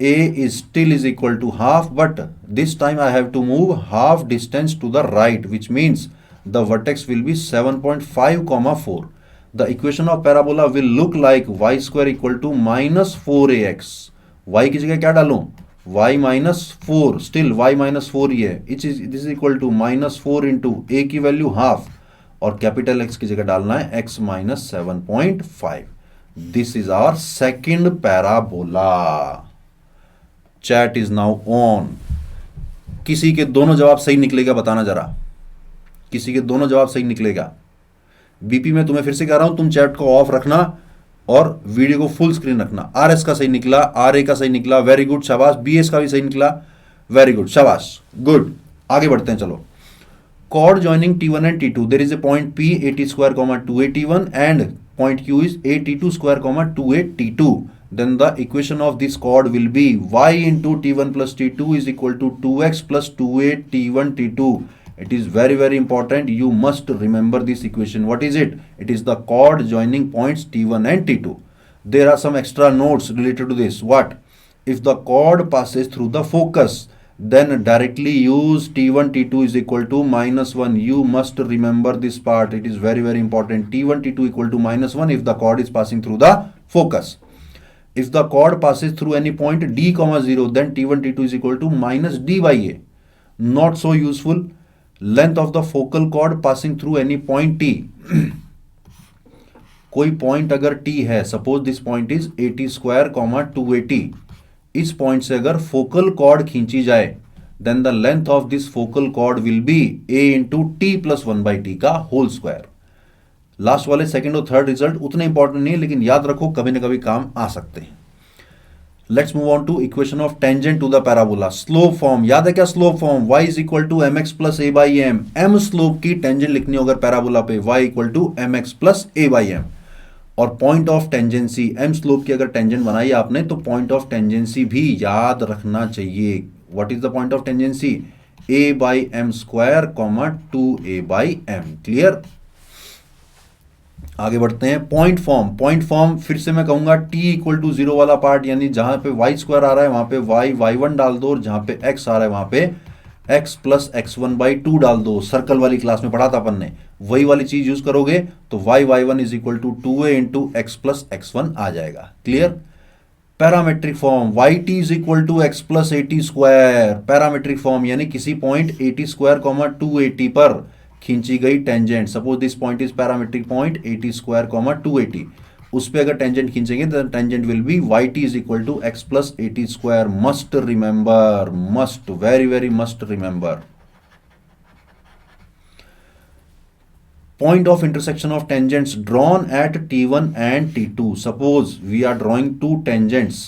A is still is equal to half, but this time I have to move half distance to the right, which means the vertex will be 7.5, 4. The equation of parabola will look like y square equal to minus 4ax. Y की जगह क्या डालूं? y minus 4, still y minus 4 ही है. This is equal to minus 4 into a की value half और capital x की जगह डालना है x minus 7.5. This is our second parabola. Chat is now on. किसी के दोनों जवाब सही निकलेगा बताना जरा, किसी के दोनों जवाब सही निकलेगा. बीपी में तुम्हें फिर से कह रहा हूं, तुम चैट को ऑफ रखना और वीडियो को फुल स्क्रीन रखना. आरएस का सही निकला, आरए का सही निकला, वेरी गुड, शाबाश. बीएस का भी सही निकला, वेरी गुड, शाबाश, गुड. आगे बढ़ते हैं, चलो. Chord joining T1 and T2, there is a point P, AT square, 2A T1 and point Q is AT2 square, 2A T2. Then the equation of this chord will be y into T1 plus T2 is equal to 2x plus 2A T1 T2. It is very very important. You must remember this equation. What is it? It is the chord joining points T1 and T2. There are some extra notes related to this. What? If the chord passes through the focus, then directly use T1 T2 is equal to minus 1. You must remember this part. It is very very important. T1 T2 equal to minus 1 if the chord is passing through the focus. If the chord passes through any point D, 0, then T1 T2 is equal to minus D by A. Not so useful. Length of the focal chord passing through any point T. कोई point अगर T है, suppose this point is AT square, 2AT. इस point से अगर focal chord खींची जाए, then the length of this focal chord will be A into T plus 1/T का whole square. Last वाले सेकंड और थर्ड रिजल्ट उतने इंपॉर्टेंट नहीं है, लेकिन याद रखो कभी ना कभी काम आ सकते हैं. Let's move on to equation of tangent to the parabola. Slope form याद है क्या? Slope form y is equal to M x plus A by m. M slope की टेंजेंट लिखनी होगा पैराबोला पे, y equal to M x plus A by एम। और point of tangency, m slope की अगर टेंजेंट बनाई आपने तो पॉइंट ऑफ टेंजेंसी भी याद रखना चाहिए। What is the point of tangency? a by m square comma 2a by m. Clear? आगे बढ़ते हैं। पॉइंट फॉर्म, पॉइंट फॉर्म फिर से मैं कहूंगा t इक्वल टू 0 वाला पार्ट, यानी जहां पे y स्क्वायर आ रहा है वहां पे y1 डाल दो, और जहां पे x आ रहा है वहां पे x प्लस x1 बाई 2 डाल दो। सर्कल वाली क्लास में पढ़ा था अपन ने, वही वाली चीज यूज करोगे तो y1 is equal to 2a into x plus x1 आ जाएगा। Clear? Parametric form, yt is equal to x plus 80 square. Parametric form यानी किसी पॉइंट 80 स्क्वायर कॉमा 280 पर खींची गई tangent. Suppose this point is parametric point 80 square comma 280, उस पे अगर टेंजेंट खींचेंगे तो tangent will be yt is equal to x plus 80 square. Must remember, must, very very must remember. Point of intersection of tangents drawn at T1 and T2. Suppose we are drawing two tangents.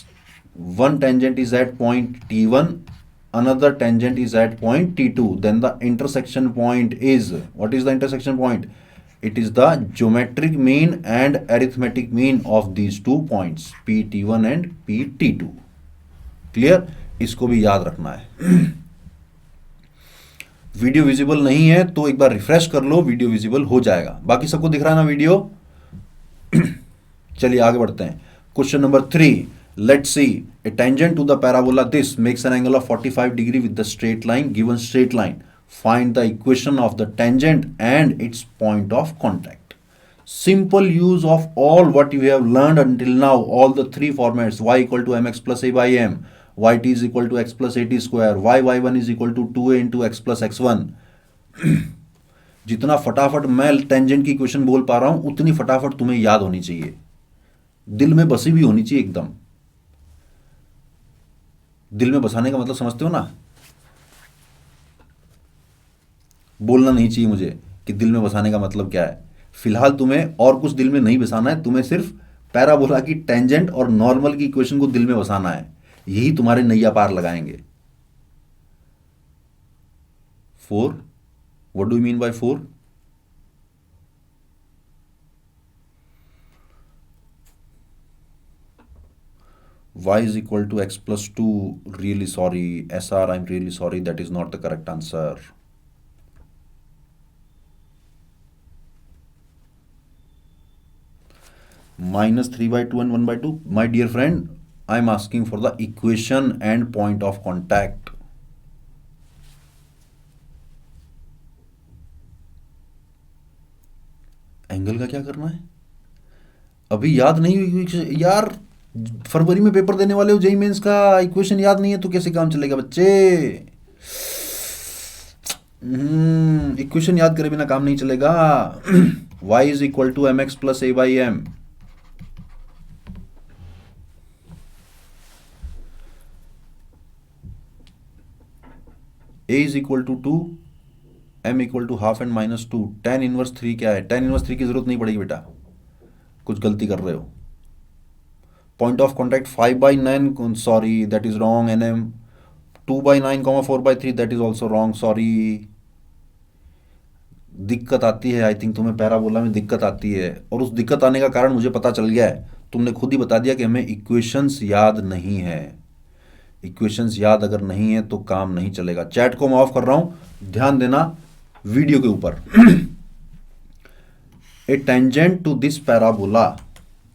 One tangent is at point T1, another tangent is at point T2. Then the intersection point is, what is the intersection point? It is the geometric mean and arithmetic mean of these 2 points, PT1 and PT2. Clear? इसको भी याद रखना है। Video visible नहीं है तो एक बार refresh कर लो, वीडियो विजिबल हो जाएगा। बाकी सबको दिख रहा है ना वीडियो? चलिए आगे बढ़ते हैं। Question number 3, let's see a tangent to the parabola this makes an angle of 45 degree with the straight line, given straight line, find the equation of the tangent and its point of contact. Simple use of all what you have learned until now, all the 3 formats, y equal to M x plus A by m, yt is equal to x plus 80 square, y1 is equal to 2a into x plus x1। जितना फटाफट मैं tangent की equation बोल पा रहा हूं उतनी फटाफट तुम्हें याद होनी चाहिए, दिल में बसी भी होनी चाहिए एकदम। दिल में बसाने का मतलब समझते हो ना? बोलना नहीं चाहिए मुझे कि दिल में बसाने का मतलब क्या है। फिलहाल तुम्हें और कुछ दिल में नहीं बसाना है, तुम्हें सिर्फ पैराबोला की टेंजेंट और नॉर्मल की इक्वेशन को दिल में बसाना है, यही तुम्हारे नैया पार लगाएंगे। 4, what do you mean by 4? y is equal to x plus 2, really sorry SR, I'm really sorry, that is not the correct answer. Minus 3 by 2 and 1 by 2, my dear friend, I am asking for the equation and point of contact. Angle का क्या करना है? अभी याद नहीं हुई यार, फरवरी में पेपर देने वाले हो जेईई मेंस का, इक्वेशन याद नहीं है तो कैसे काम चलेगा बच्चे? इक्वेशन याद करे बिना काम नहीं चलेगा। y is equal to M x plus A by m, a is equal to 2, m equal to half and minus 2। tan inverse 3 क्या है? tan इनवर्स 3 की जरूरत नहीं पड़ेगी बेटा, कुछ गलती कर रहे हो। Point of contact 5/9, sorry that is wrong. nm 2/9, 4/3, that is also wrong, sorry. दिक्कत आती है, आई थिंक तुम्हें पैराबोला में दिक्कत आती है, और उस दिक्कत आने का कारण मुझे पता चल गया है। तुमने खुद ही बता दिया कि हमें इक्वेशंस याद नहीं है। इक्वेशंस याद अगर नहीं है तो काम नहीं चलेगा। चैट को मैं ऑफ कर रहा हूं, ध्यान देना वीडियो के ऊपर। ए टेंजेंट टू दिस पैराबोला,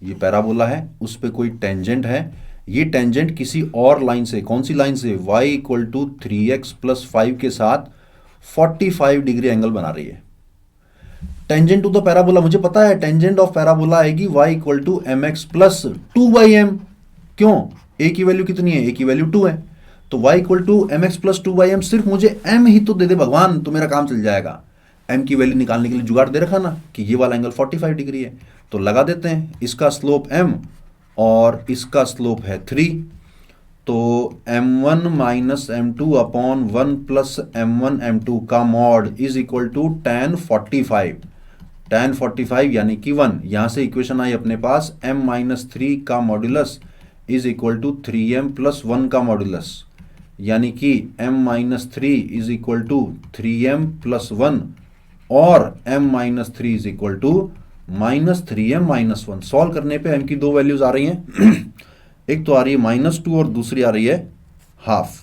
ये पैराबोला है, उस पे कोई टेंजेंट है। ये टेंजेंट किसी और लाइन से, कौन सी लाइन से? y equal to 3x plus 5 के साथ 45 डिग्री एंगल बना रही है। टेंजेंट टू द पैराबोला, मुझे पता है टेंजेंट ऑफ पैराबोला आएगी y equal to M x plus 2/m। क्यों? a की वैल्यू कितनी है? a की वैल्यू 2 है, तो y equal to M x plus 2/m। सिर्फ मुझे m ही तो दे दे भगवान, तो मेरा काम चल जाएगा। m की वैल्यू निकालने के लिए जुगाड़ दे रखा ना कि ये वाला एंगल 45 डिग्री है, तो लगा देते हैं। इसका स्लोप m और इसका स्लोप है 3, तो m1 minus m2 upon 1 plus m1 m2 का mod is equal to tan 45। tan 45 यानी कि 1। यहां से इक्वेशन आई अपने पास m माइनस 3 का modulus is equal to 3m plus 1 का मॉड्यूलस, यानी कि m minus 3 is equal to 3m plus 1 और m minus 3 is equal to minus 3m minus 1। Solve करने पे m की दो वैल्यूज आ रही हैं एक तो आ रही है -2 और दूसरी आ रही है हाफ।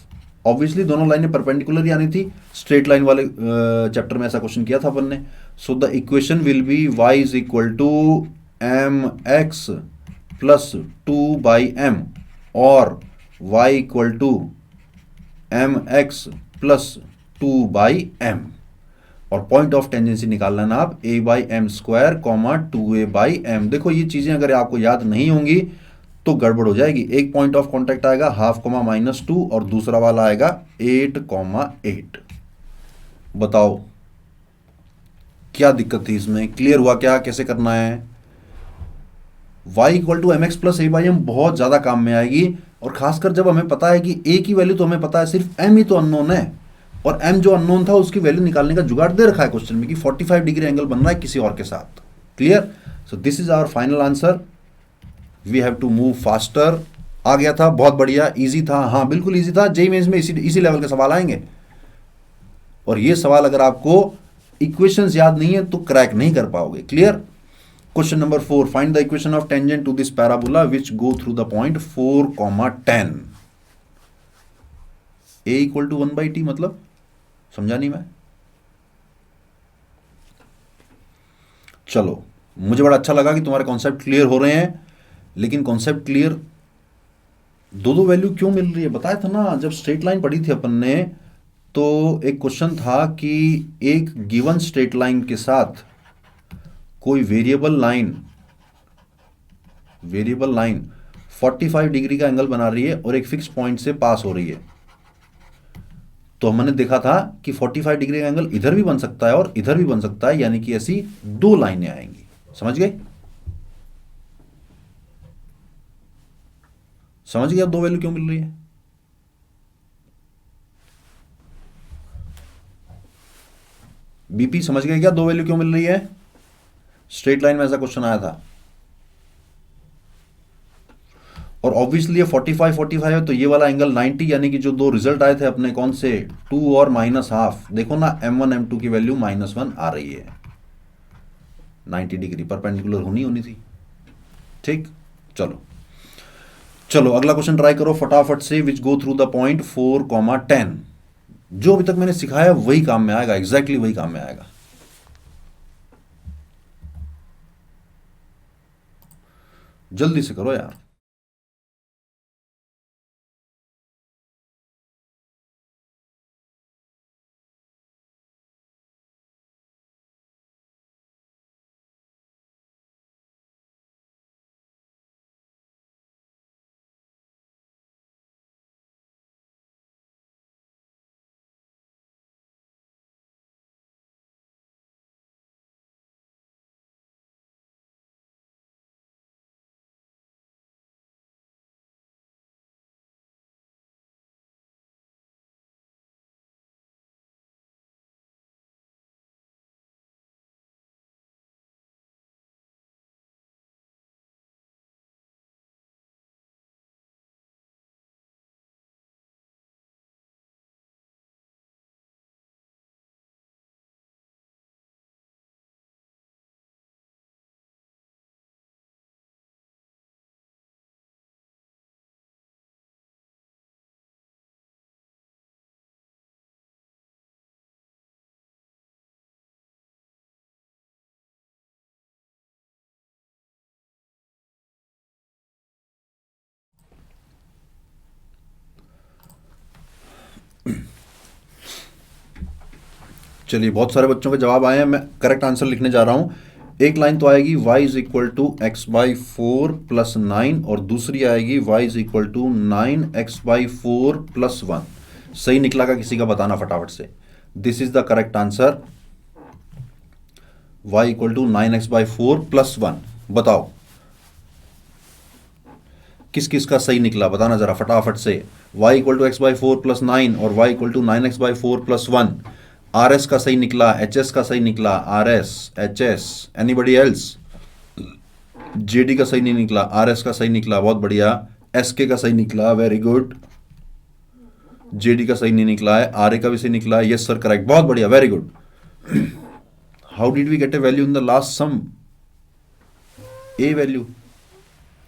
ऑब्वियसली दोनों लाइनें परपेंडिकुलर ही आनी थी, स्ट्रेट लाइन वाले चैप्टर में ऐसा क्वेश्चन किया था अपन ने। So the equation will be y is equal to mx plus 2/m और y equal to mx plus 2/m, और पॉइंट ऑफ टेंजेंसी निकालना ना आप a/m² 2a/m। देखो ये चीजें अगर आपको याद नहीं होंगी तो गड़बड़ हो जाएगी। एक पॉइंट ऑफ कांटेक्ट आएगा ½ -2 और दूसरा वाला आएगा 8,8। बताओ क्या दिक्कत थी इसमें, क्लियर हुआ क्या, कैसे करना है? y equal to mx plus a/m बहुत ज्यादा काम में आएगी, और खासकर जब हमें पता है कि a की वैल्यू तो हमें पता है, सिर्फ m ही तो अननोन है, और m जो अननोन था उसकी वैल्यू निकालने का जुगाड़ दे रखा है क्वेश्चन में कि 45 डिग्री एंगल बन रहा है किसी और के साथ। Clear? So this is our final answer. We have to move faster. आ गया था, बहुत बढ़िया, इजी था, हाँ बिल्कुल इजी था। जेईई मेंस में इसी लेवल के सवाल आएंगे, और ये सवाल अगर आपको इक्वेशंस याद नहीं है तो क्रैक नहीं कर पाओगे। Clear? Question number 4, find the equation of tangent to this parabola which go through the point 4,10। a equal to 1/t मतलब समझा नहीं मैं? चलो, मुझे बड़ा अच्छा लगा कि तुम्हारे कॉन्सेप्ट क्लियर हो रहे हैं, लेकिन कॉन्सेप्ट क्लियर दो वैल्यू क्यों मिल रही है? बताया था ना जब स्ट्रेट लाइन पढ़ी थी अपन ने, तो एक क्वेश्चन था कि एक गिवन स्ट्रेट लाइन के साथ कोई वेरिएबल लाइन 45 डिग्री का एंगल बना रही है और एक फिक्स पॉइंट से पास हो रही है। तो हमने देखा था कि 45 डिग्री का एंगल इधर भी बन सकता है और इधर भी बन सकता है, यानी कि ऐसी दो लाइनें आएंगी। समझ गए? समझ गए अब दो वैल्यू क्यों मिल रही है? बीपी समझ गए क्या दो वैल्यू क्यों मिल रही है? स्ट्रेट लाइन में ऐसा क्वेश्चन आया था, और ऑब्वियसली ये 45 है तो ये वाला एंगल 90, यानी कि जो दो रिजल्ट आए थे अपने कौन से, 2 और -½ देखो ना, m1 m2 की वैल्यू -1 आ रही है। 90 डिग्री परपेंडिकुलर होनी थी। ठीक, चलो अगला क्वेश्चन ट्राई करो फटाफट से। विच गो थ्रू द पॉइंट 4,10। जो अभी तक मैंने सिखाया वही काम में आएगा, एग्जैक्टली वही काम में आएगा। जल्दी से करो यार। चलिए, बहुत सारे बच्चों के जवाब आए हैं, मैं करेक्ट आंसर लिखने जा रहा हूं। एक लाइन तो आएगी y is equal to x/4 plus 9, और दूसरी आएगी y is equal to 9x/4 plus 1। सही निकला का किसी का बताना फटाफट से। This is the correct answer, y equal to 9x/4 plus 1। बताओ किस किस का सही निकला, बताना जरा फटाफट से। y equal to x/4 plus 9 और y equal to 9x/4 plus 1। RS का सही निकला, HS का सही निकला, RS, HS, anybody else? JD का सही नहीं निकला, RS का सही निकला, बहुत बढ़िया। SK का सही निकला, वेरी गुड। JD का सही नहीं निकला है, RA का भी सही निकला है, यस सर करेक्ट, बहुत बढ़िया, very good. How did we get a value in the last sum? A value.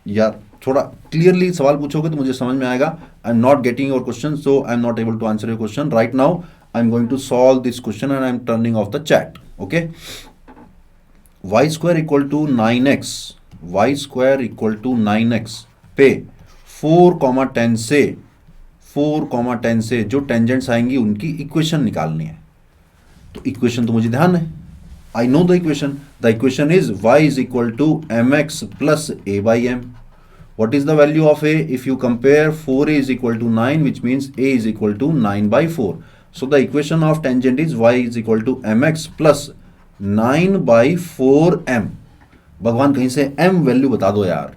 यार थोड़ा क्लियरली सवाल पूछोगे तो मुझे समझ में आएगा। I am not getting your question, so I am not able to answer your question right now. I am going to solve this question and I am turning off the chat. Okay, y square equal to 9x, y square equal to 9x पे 4,10 से 4,10 से जो tangents आएंगी उनकी equation निकालनी है। तो equation तो मुझे ध्यान है, I know the equation. The equation is y is equal to mx plus a by m. What is the value of a? If you compare 4a is equal to 9, which means a is equal to 9 by 4. So the equation of tangent is y is equal to mx plus 9 by 4m. भगवान कहीं से m value बता दो यार।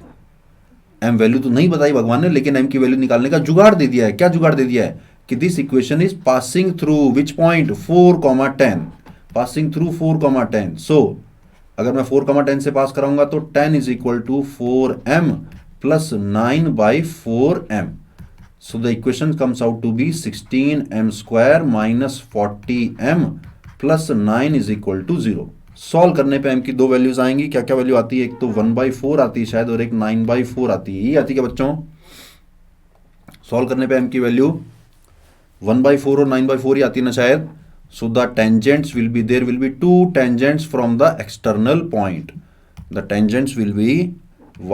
m value तो नहीं बताई भगवान ने, लेकिन m की वैल्यू निकालने का जुगाड़ दे दिया है। क्या जुगाड़ दे दिया है कि this equation is passing through which point 4,10, passing through 4,10। So अगर मैं 4,10 से पास कराऊंगा तो 10 is equal to 4m plus 9 by 4m। So the equation comes out to be 16m square minus 40m plus 9 is equal to 0। Solve करने पे m की दो values आएंगी। क्या क्या वैल्यू आती है? एक तो 1/4 आती है शायद, और एक 9/4 आती है। ये आती है क्या बच्चों? सॉल्व करने पे m की वैल्यू 1/4 और 9/4 ही आती है ना शायद। So the tangents will be, there will be two tangents from the external point. The tangents will be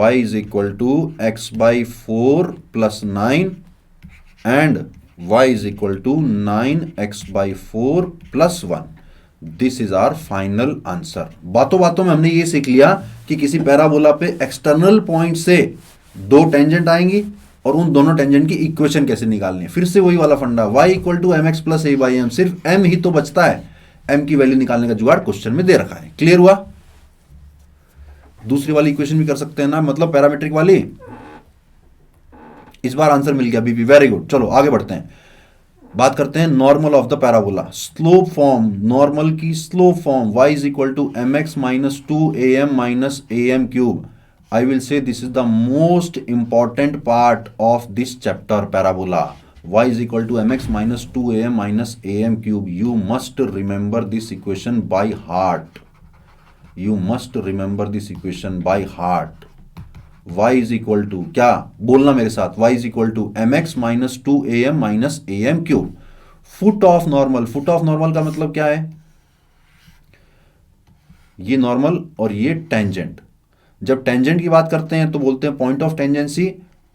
y is equal to x by 4 plus 9 and y is equal to 9x by 4 plus 1. This is our final answer. बातों बातों में हमने ये सीख लिया कि किसी parabola पे एक्सटर्नल पॉइंट से दो टेंजेंट आएंगी और उन दोनों टेंजेंट की इक्वेशन कैसे निकालनी है। फिर से वही वाला funda, y equal to mx plus a by m, सिर्फ m ही तो बचता है, m की वैल्यू निकालने का जुगाड़ क्वेश्चन में दे रखा है। क्लियर हुआ? दूसरी वाली इक्वेशन भी कर सकते हैं ना, मतलब पैरामीट्रिक वाली। इस बार आंसर मिल गया बीपी, वेरी गुड। चलो आगे बढ़ते हैं, बात करते हैं normal of the parabola. Slope form, normal की slope form y is equal to mx minus 2am minus am cube. I will say this is the most important part of this chapter, parabola. Y is equal to mx minus 2am minus am cube. You must remember this equation by heart. You must remember this equation by heart. Y is equal to, क्या बोलना मेरे साथ, y is equal to mx minus 2am minus am cube. Foot of normal, foot of normal का मतलब क्या है? ये normal और ये टेंजेंट। जब टेंजेंट की बात करते हैं तो बोलते हैं पॉइंट ऑफ टेंजेंसी,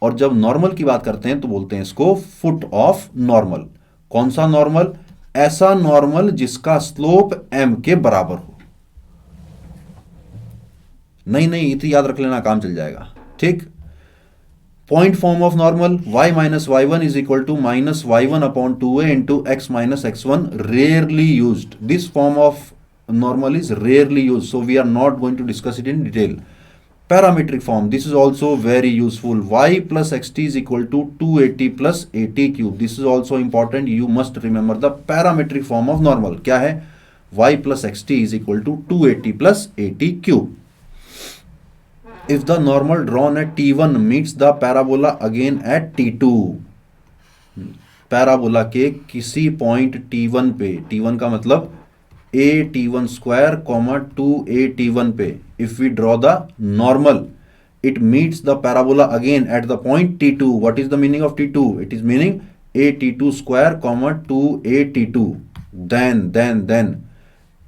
और जब नॉर्मल की बात करते हैं तो बोलते हैं इसको फुट ऑफ नॉर्मल। कौन सा नॉर्मल? ऐसा नॉर्मल जिसका स्लोप m के बराबर हो। नहीं इतनी याद रख लेना, काम चल जाएगा। ठीक, point form of normal y minus y1 is equal to minus y1 upon 2a into x minus x1, rarely used. This form of normal is rarely used, so we are not going to discuss it in detail. Parametric form, this is also very useful. Y plus xt is equal to 2at plus at cube. This is also important. You must remember the parametric form of normal. क्या है? Y plus xt is equal to 2at plus at cube. If the normal drawn at t1 meets the parabola again at t2, parabola के किसी point t1 पे, t1 का मतलब a t1 square comma 2a t1 पे, if we draw the normal, it meets the parabola again at the point t2. What is the meaning of t2? It is meaning a t2 square comma 2a t2. Then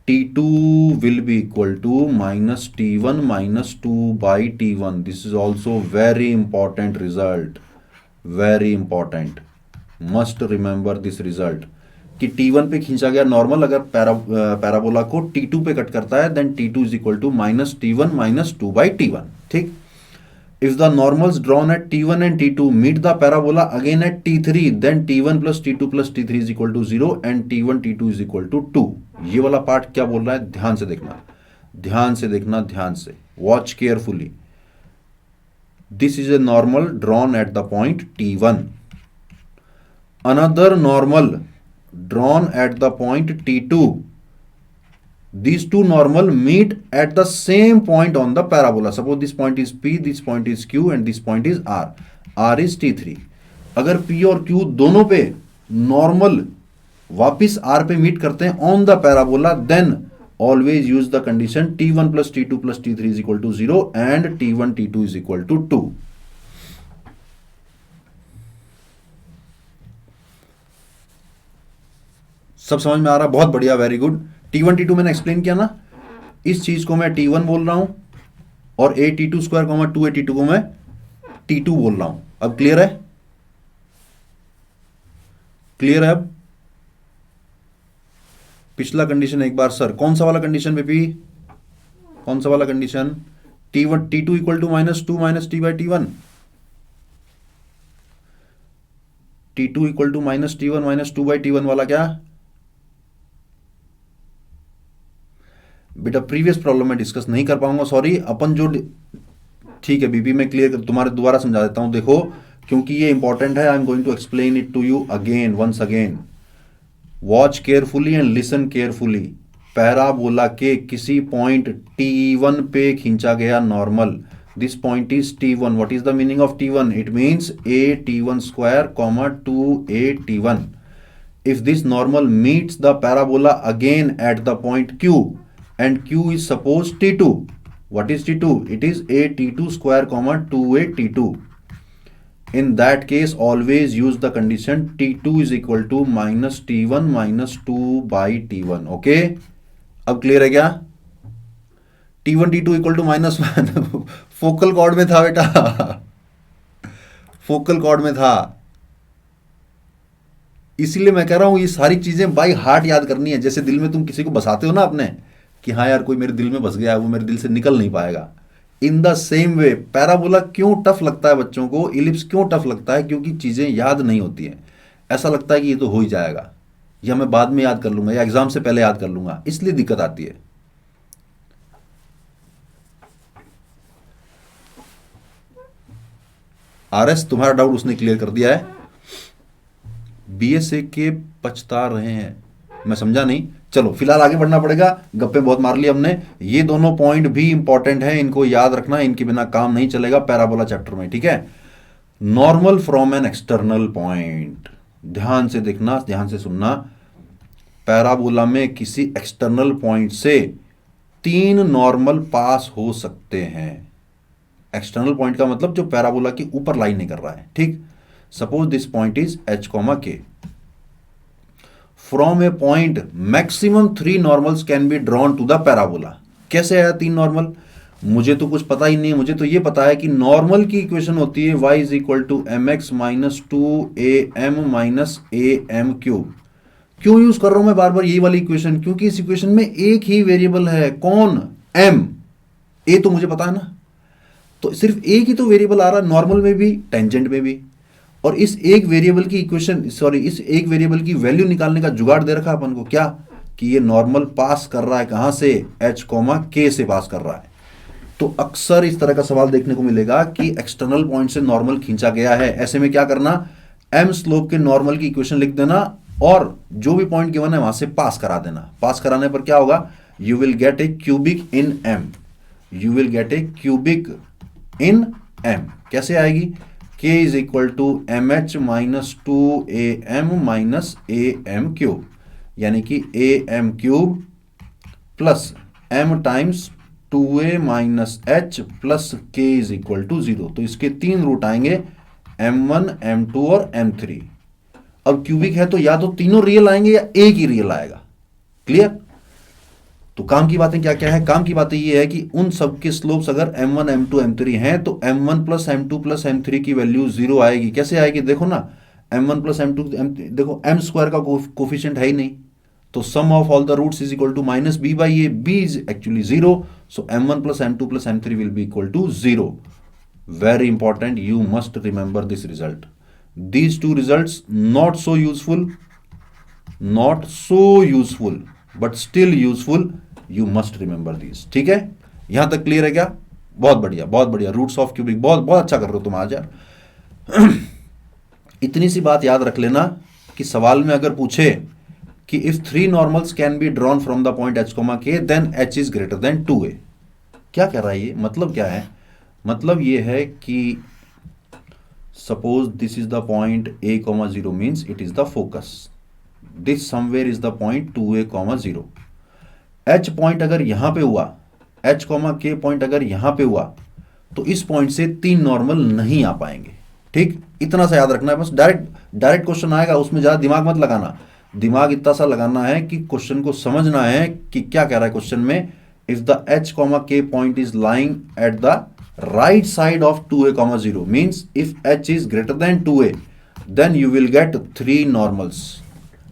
t2 will be equal to minus t1 minus 2 by t1. This is also very important result. Very important. Must remember this result. कि T1 पे खींचा गया normal अगर parabola को T2 पे cut करता है, then T2 is equal to minus T1 minus 2 by T1। ठीक, if the normals drawn at T1 and T2 meet the parabola again at T3, then T1 plus T2 plus T3 is equal to 0 and T1 T2 is equal to 2। ये वाला part क्या बोल रहा है? ध्यान से देखना, ध्यान से देखना, ध्यान से watch carefully. This is a normal drawn at the point T1, another normal drawn at the point T2. These two normal meet at the same point on the parabola. Suppose this point is P, this point is Q, and this point is R. R is T3। अगर P और Q दोनों पे normal वापिस R पे meet करते हैं on the parabola, then always use the condition T1 plus T2 plus T3 is equal to 0 and T1 T2 is equal to 2। सब समझ में आ रहा? बहुत बढ़िया, वेरी गुड। T1 T2 मैंने एक्सप्लेन किया ना, इस चीज को मैं T1 बोल रहा हूं और a T2 square 2 a T2 को मैं T2 बोल रहा हूं। अब क्लियर है? क्लियर है? अब पिछला कंडीशन एक बार सर, कौन सा वाला कंडीशन बेबी, कौन सा वाला condition? T1 T2 equal to -2 minus T by T1, T2 equal to -T1 minus 2 by T1 वाला क्या बेटा? प्रीवियस प्रॉब्लम में डिस्कस नहीं कर पाऊंगा, सॉरी। अपन जो ठीक है बीबी, मैं क्लियर तुम्हारे दोबारा समझा देता हूं, देखो क्योंकि ये इंपॉर्टेंट है। I am going to explain it to you again, once again. Watch carefully and listen carefully. Parabola के किसी पॉइंट T1 पे खींचा गया normal, this point is T1। What is the meaning of T1? It means a T1 square 2a T1। if this normal meets the parabola again at the point Q and Q is suppose T2, what is T2? It is a T2 square 2a T2. In that case always use the condition T2 is equal to minus T1 minus 2 by T1. okay? अब clear है क्या? T1 T2 equal to -1 focal cord में था बेटा, focal cord में था, इसीलिए मैं कह रहा हूं ये सारी चीजें बाय हार्ट याद करनी है। जैसे दिल में तुम किसी को बसाते हो ना अपने कि हाँ यार कोई मेरे दिल में बस गया है, वो मेरे दिल से निकल नहीं पाएगा। In the same way parabola क्यों टफ लगता है बच्चों को, इलिप्स क्यों टफ लगता है? क्योंकि चीजें याद नहीं होती हैं। ऐसा लगता है कि ये तो हो ही जाएगा, या मैं बाद में याद कर लूंगा, या एग्जाम से पहले याद कर लूंगा, इसलिए दिक्कत आती है। आरएस तुम्हारा डाउट उसने क्लियर कर दिया है। बीएसए के पछता रहे हैं, मैं समझा नहीं। चलो फिलहाल आगे बढ़ना पड़ेगा, गप्पे बहुत मार ली हमने। ये दोनों पॉइंट भी इंपॉर्टेंट हैं, इनको याद रखना, इनके बिना काम नहीं चलेगा पैराबोला चैप्टर में, ठीक है? Normal from an external point, ध्यान से देखना, ध्यान से सुनना। पैराबोला में किसी एक्सटर्नल पॉइंट से 3 नॉर्मल पास हो सकते हैं। एक्सटर्नल पॉइंट का मतलब जो पैराबोला के ऊपर लाइन नहीं कर रहा है, ठीक? Suppose this point is h, k। From a point maximum 3 normals can be drawn to the parabola. कैसे आया 3 नॉर्मल? मुझे तो कुछ पता ही नहीं है, मुझे तो ये पता है कि नॉर्मल की इक्वेशन होती है y is equal to mx minus 2am minus am cube. क्यों यूज कर रहा हूं मैं बार बार यही वाली इक्वेशन? क्योंकि इस इक्वेशन में एक ही वेरिएबल है, कौन? m। a तो मुझे पता है ना, तो सिर्फ एक ही तो वेरिएबल आ रहा है, नॉर्मल में भी टेंजेंट में भी। और इस एक वेरिएबल की इक्वेशन, सॉरी इस एक वेरिएबल की वैल्यू निकालने का जुगाड़ दे रखा अपन को, क्या? कि ये नॉर्मल पास कर रहा है कहां से? h, k से पास कर रहा है। तो अक्सर इस तरह का सवाल देखने को मिलेगा कि एक्सटर्नल पॉइंट से नॉर्मल खींचा गया है। ऐसे में क्या करना? m स्लोप के नॉर्मल की इक्वेशन लिख देना और जो भी पॉइंट गिवन है वहां से पास करा देना। पास कराने पर क्या होगा? You will get a cubic in m, you will get a cubic in m। कैसे आएगी? k is equal to m h minus 2am minus am cube, यानी कि am cube plus m times 2a minus h plus k is equal to 0। तो इसके 3 root आएंगे, m1, m2 और m3। अब cubic है तो या तो तीनों रियल आएंगे या एक ही रियल आएगा। क्लियर? तो काम की बातें क्या क्या है? काम की बातें ये है कि उन सब के स्लोप्स अगर m1, m2, m3 हैं तो m1 plus m2 plus m3 की वैल्यू 0 आएगी। कैसे आएगी? देखो ना, m1 प्लस m2, देखो m स्क्वायर का कोफिशिएंट है ही नहीं, तो sum of all the roots is equal to minus b by a. b is actually 0, so m1 plus m2 plus m3 will be equal to 0। Very important, you must remember this result. These two results not so useful, not so useful but still useful, you must remember this. ठीक है, यहां तक clear है क्या? बहुत बढ़िया, बहुत बढ़िया। रूट्स ऑफ क्यूबिक, बहुत बहुत अच्छा कर रहे हो तुम आज यार। इतनी सी बात याद रख लेना कि सवाल में अगर पूछे कि if 3 normals can be drawn from the point h, k then h is greater than 2a। क्या कह रहा है ये? मतलब क्या है? मतलब ये है कि Suppose this is the point a comma 0 means it is the focus. This somewhere is the point 2a comma 0. h point अगर यहां पे हुआ, h कॉमा k पॉइंट अगर यहां पे हुआ तो इस पॉइंट से 3 नॉर्मल नहीं आ पाएंगे. ठीक, इतना सा याद रखना है बस. डायरेक्ट क्वेश्चन आएगा, उसमें ज्यादा दिमाग मत लगाना. दिमाग इतना सा लगाना है कि क्वेश्चन को समझना है कि क्या कह रहा है क्वेश्चन में. If the h comma k point is lying at the right side of 2a comma 0 means if h is greater than 2a then you will get 3 normals.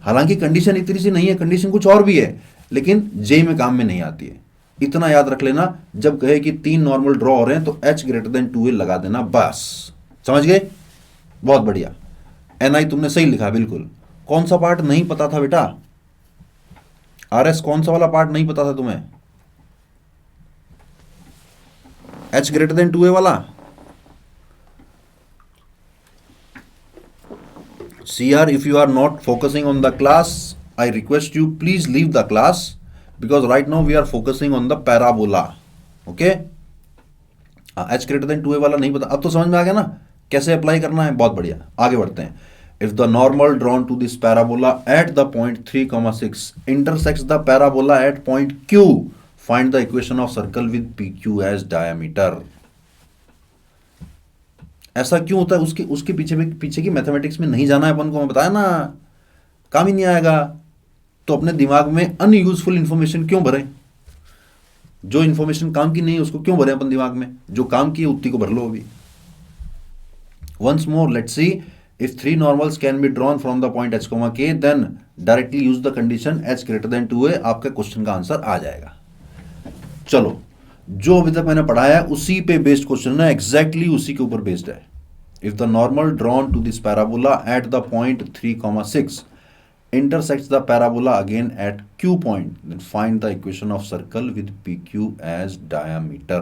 हालांकि कंडीशन इतनी सी नहीं है, कंडीशन कुछ और भी है, लेकिन जे में काम में नहीं आती है. इतना याद रख लेना, जब कहे कि 3 नॉर्मल ड्रॉ हो रहे हैं तो h ग्रेटर देन 2a लगा देना बस. समझ गए? बहुत बढ़िया. ni तुमने सही लिखा बिल्कुल. कौन सा पार्ट नहीं पता था बेटा? rs कौन सा वाला पार्ट नहीं पता था तुम्हें? h ग्रेटर देन 2a वाला. CR, if you are not focusing on the class, I request you please leave the class because right now we are focusing on the parabola. Okay? h greater than 2a वाला नहीं पता. अब तो समझ में आ गया ना कैसे अप्लाई करना है. बहुत बढ़िया, आगे बढ़ते हैं. If the normal drawn to this parabola at the point 3,6 intersects the parabola at point Q, find the equation of circle with PQ as diameter. ऐसा क्यों होता है? उसके पीछे की मैथमेटिक्स में नहीं जाना है अपन को, मैं बताया ना, काम ही नहीं आएगा. तो अपने दिमाग में अनयूजफुल इंफॉर्मेशन क्यों भरें? जो इंफॉर्मेशन काम की नहीं है उसको क्यों भरें अपन दिमाग में? जो काम की है उतनी को भर लो अभी. Once more let's see. If 3 normals can be drawn from the point h, k, then directly use the condition h greater than 2a. आपका क्वेश्चन का आंसर आ जाएगा. चलो, जो अभी तक मैंने पढ़ाया उसी पे बेस्ड क्वेश्चन है, एग्जैक्टली उसी के ऊपर बेस्ड है. If the normal drawn to this parabola at the point 3,6 intersects the parabola again at Q point, then find the equation of circle with PQ as diameter.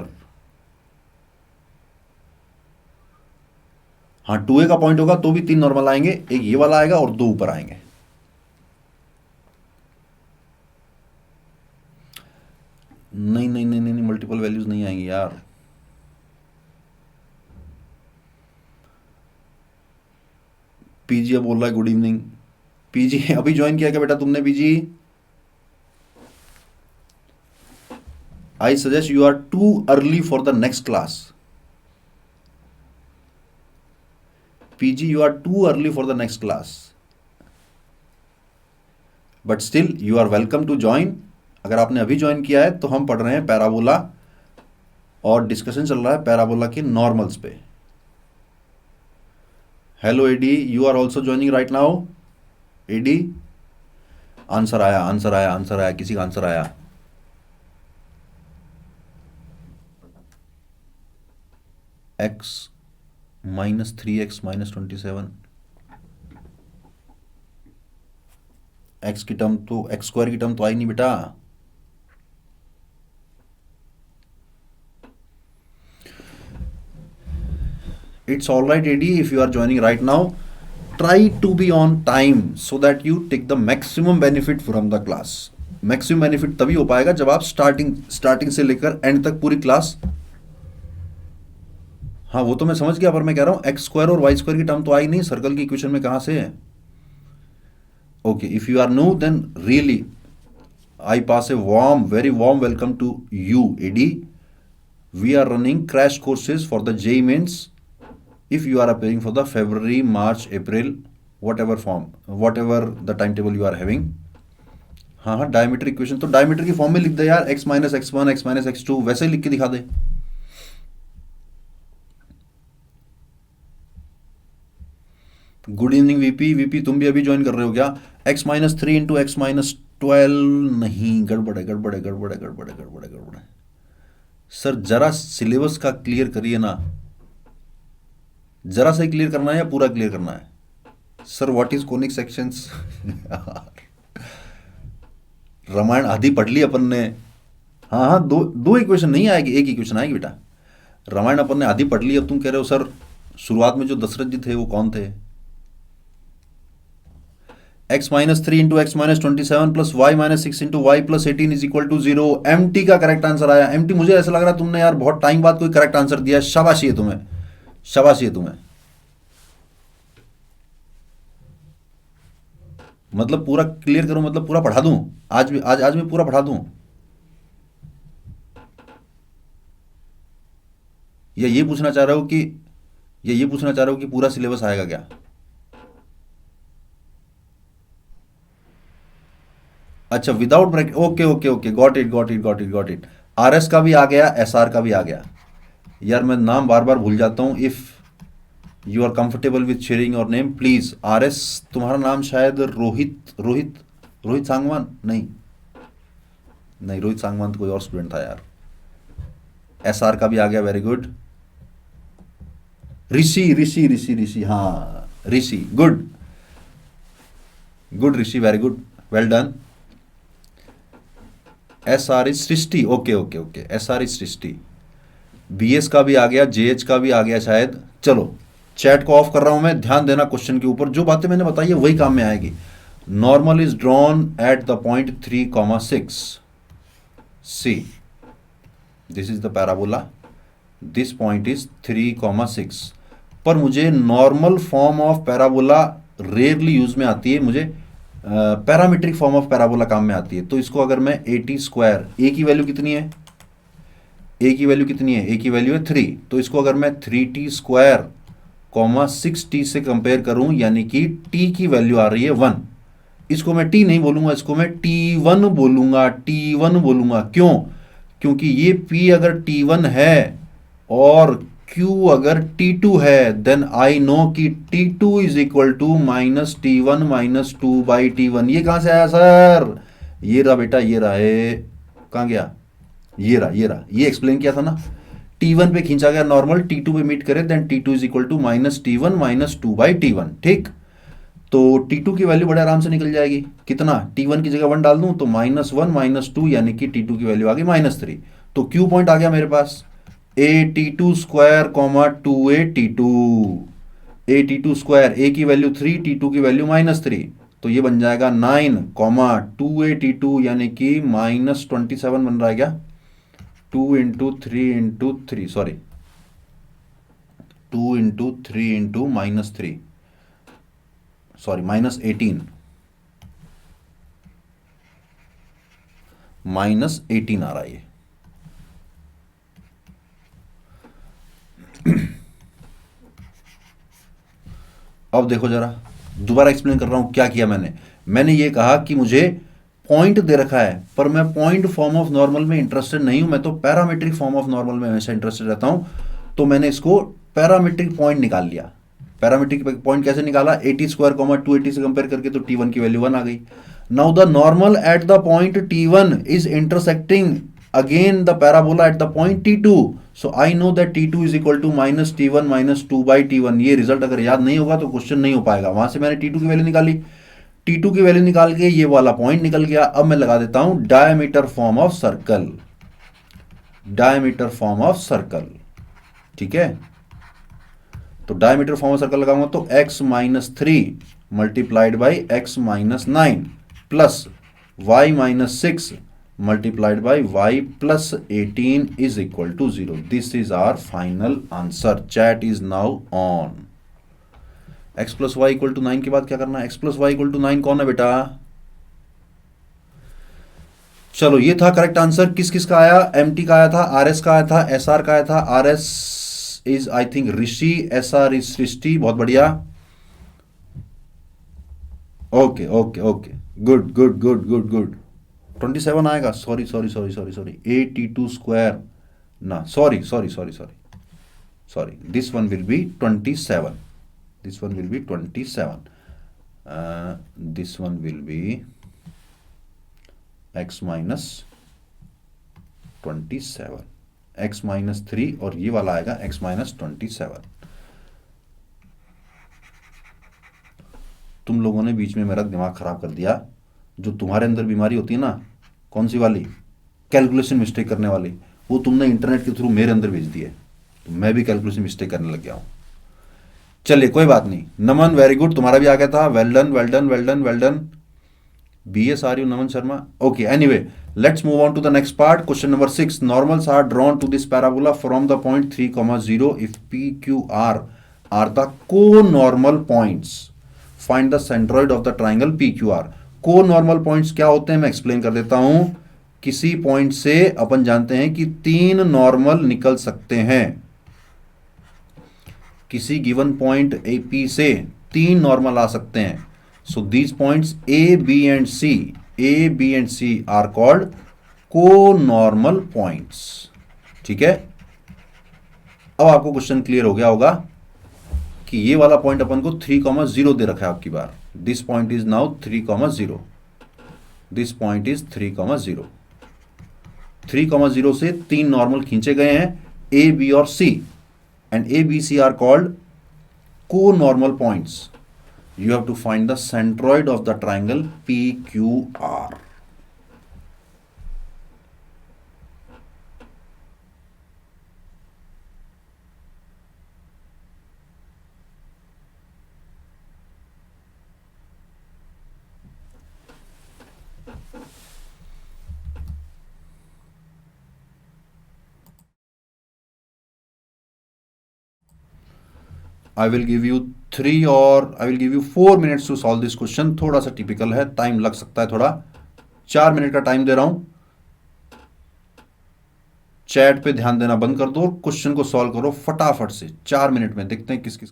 हाँ, 2a का point होगा तो भी 3 normal आएंगे, एक ये वाला आएगा और 2 ऊपर आएंगे. नहीं नहीं नहीं नहीं, मल्टीपल वैल्यूज नहीं आएंगी यार. पीजी बोल रहा है गुड इवनिंग. पीजी अभी ज्वाइन किया क्या बेटा तुमने? PG, I suggest you are too early for the next class. PG, you are too early for the next class, but still you are welcome to join. अगर आपने अभी join किया है तो हम पढ़ रहे हैं पैराबोला और डिस्कशन चल रहा है पैराबोला के नॉर्मल्स पे. Hello AD, you are also joining right now. AD, answer आया, आंसर आया, आंसर आया, किसी का आंसर आया. x minus 3x minus 27, x की टर्म तो x स्क्वायर की टर्म तो आई नहीं बेटा. It's all right, AD, if you are joining right now, try to be on time so that you take the maximum benefit from the class. Maximum benefit तभी हो पाएगा जब आप स्टार्टिंग से लेकर एंड तक पूरी क्लास. हाँ, वो तो मैं समझ गया, पर मैं कह रहा हूँ एक्स स्क्वायर और वाई स्क्वायर की टर्म तो आई नहीं सर्कल की इक्वेशन में, कहाँ से है? Okay, if you are new then really I pass a warm, very warm welcome to you AD. We are running crash courses for the JEE Mains. If you are appearing for the February, March, April, whatever form, whatever the timetable you are having. हाँ हाँ, diameter equation तो diameter की form में लिख दे यार, x minus x1, x minus x2, वैसे ही लिख के दिखा दे. गुड इवनिंग वीपी, तुम भी अभी ज्वाइन कर रहे हो क्या? x minus 3 into x minus 12, नहीं, गड़बड़ है, गड़बड़ है, गड़बड़ है, गड़बड़ है, गड़बड़ है, गड़बड़ है. सर जरा सिलेबस का क्लियर करिए ना, जरा सा क्लियर करना है या पूरा क्लियर करना है? Sir what is conic sections? Ramayana आधी पढ़ ली अपन ने. हाँ हाँ, दो इक्वेशन नहीं आएगी, एक इक्वेशन आएगी बेटा. रामायण अपन ने आधी पढ़ ली, अब तुम कह रहे हो सर शुरुआत में जो दशरथ जी थे वो कौन थे? x minus 3 into x minus 27 plus y minus 6 into y plus 18 is equal to 0. MT का करेक्ट आंसर आया. MT, मुझे ऐसा लग रहा है तुमने यार बहुत टाइम बाद कोई करेक्ट आंसर दिया. शाबाशी है तुम्हें, शाबाशी है तुम्हें. मतलब पूरा क्लियर करूं, मतलब पूरा पढ़ा दूं? आज भी आज मैं पूरा पढ़ा दूं, या ये पूछना चाह रहे हो कि पूरा सिलेबस आएगा क्या? अच्छा, without bracket, okay okay okay, got it got it got it got it. RS का भी आ गया, एसआर का भी आ गया। यार मैं नाम बार बार भूल जाता हूँ। If you are comfortable with sharing your name please. RS, तुम्हारा नाम शायद रोहित रोहित रोहित सांगवान? नहीं नहीं, रोहित सांगवान तो कोई और स्टूडेंट था यार। एसआर का भी आ गया, वेरी गुड। ऋषि ऋषि ऋषि ऋषि, हाँ Rishi, good good Rishi, very good, well done. S R is Srishti, okay okay okay, S R is Srishti. BS का भी आ गया, जेएच का भी आ गया शायद। चलो चैट को ऑफ कर रहा हूं मैं, ध्यान देना क्वेश्चन के ऊपर। जो बातें मैंने बताई है वही काम में आएगी। Normal is drawn at the point 3,6 see, this is the parabola, this point is 3,6। पर मुझे normal form of parabola rarely use में आती है, मुझे पैरामीट्रिक फॉर्म ऑफ पैराबोला काम में आती है। तो इसको अगर मैं ए टी स्क्वायर, ए की वैल्यू कितनी है, ए की वैल्यू कितनी है, ए की वैल्यू है 3, तो इसको अगर मैं 3t स्क्वायर कॉमा 6t से कंपेयर करूं, यानी कि t की वैल्यू आ रही है 1, इसको मैं t नहीं बोलूंगा, इसको मैं t1 बोलूंगा, t1 बोलूंगा। क्यों? क्योंकि ये p अगर t1 है और q अगर t2 है, देन आई नो कि t2 is equal to minus t1 minus 2/t1। ये कहां से आया सर? ये रहा बेटा, ये रहा है, कहां गया, ये रहा ये रहा, ये एक्सप्लेन किया था ना। T1 पे खींचा गया नॉर्मल, T2 पे मीट करे, then T2 is equal to minus T1 minus 2/T1। ठीक, तो T2 की वैल्यू बड़े आराम से निकल जाएगी। कितना? T1 की जगह 1 डाल दूं तो -1 -2, यानी कि T2 की वैल्यू आ गई -3। तो Q पॉइंट आ गया मेरे पास, a t two square comma 2a T2 square, a की वैल्यू 3, T2 की वैल्यू -3, तो ये बन जाएगा 9 कॉमा 2a T2, यानी कि -27 बन रहा है क्या? 2 into 3 into 3, sorry 2 into 3 into -3, sorry -18, -18 आ रहा है ये। अब देखो जरा, दोबारा एक्सप्लेन कर रहा हूं क्या किया मैंने ये कहा कि मुझे पॉइंट दे रखा है, पर मैं पॉइंट फॉर्म ऑफ नॉर्मल में इंटरेस्टेड नहीं हूं, मैं तो पैरामीट्रिक फॉर्म ऑफ नॉर्मल में हमेशा इंटरेस्टेड रहता हूं। तो मैंने इसको पैरामीट्रिक पॉइंट निकाल लिया। पैरामीट्रिक पॉइंट कैसे निकाला? 80 स्क्वायर कॉमा 280 से कंपेयर करके, तो T1 की वैल्यू 1 आ गई। Now the normal at the point T1 is intersecting again the parabola at the point T2, so I know that T2 is equal to minus T1 minus 2/T1। ये result अगर याद नहीं होगा तो question नहीं हो पाएगा। वहां से मैंने T2 की वैल्यू निकाली, T2 की वैल्यू निकाल के ये वाला पॉइंट निकल गया। अब मैं लगा देता हूं diameter form of circle, diameter form of circle, ठीक है। तो डायमीटर फॉर्म ऑफ सर्कल लगाऊंगा तो x -3 multiplied by x -9 plus y -6 multiplied by y plus 18 is equal to 0. This is our final answer. Chat is now on. x plus y equal to 9 के बाद क्या करना है? x plus y equal to 9 कौन है बेटा? चलो, ये था करेक्ट आंसर। किस किस का आया? mt का आया था, rs का आया था, sr का आया था। rs is I think Rishi, sr is Srishti, बहुत बढ़िया। Okay okay okay, good good good good good. 27 आएगा, sorry sorry sorry sorry sorry, a t two square ना, sorry sorry sorry sorry sorry, this one will be 27, this one will be 27, this one will be x minus 27, x minus 3, और ये वाला आएगा x minus 27। तुम लोगों ने बीच में मेरा दिमाग खराब कर दिया। जो तुम्हारे अंदर बीमारी होती है ना, कौन सी वाली? कैलकुलेशन मिस्टेक करने वाली, वो तुमने इंटरनेट के थ्रू मेरे अंदर भेज दी है, तो मैं भी कैलकुलेशन मिस्टेक करने लग गया हूं। चलिए कोई बात नहीं। नमन, वेरी गुड, तुम्हारा भी आ गया था, well done well done well done well done. BSRU Naman Sharma, okay. Anyway, let's move on to the next part. Question number 6, normals are drawn to this parabola from the point 3, 0 if PQR are the co normal points find the centroid of the triangle P Q R. Co normal points क्या होते हैं मैं explain कर देता हूं। किसी point से अपन जानते हैं कि 3 नॉर्मल निकल सकते हैं। किसी गिवन पॉइंट ए पी से 3 नॉर्मल आ सकते हैं। So these points A B and C are called को नॉर्मल पॉइंट्स। ठीक है, अब आपको क्वेश्चन क्लियर हो गया होगा कि ये वाला पॉइंट अपन को 3,0 दे रखा है आपकी बार। This point is now 3,0। This point is 3,0। 3,0 से 3 नॉर्मल खींचे गए हैं, ए बी और C, and A B C are called को normal points. You have to find the centroid of the triangle P Q R. I will give you 4 minutes to solve this question. थोड़ा सा typical है, time लग सकता है थोड़ा। 4 minute का time दे रहा हूं। चैट पे ध्यान देना बंद कर दो और क्वेश्चन को सॉल्व करो फटाफट से। 4 मिनट में देखते हैं किस किस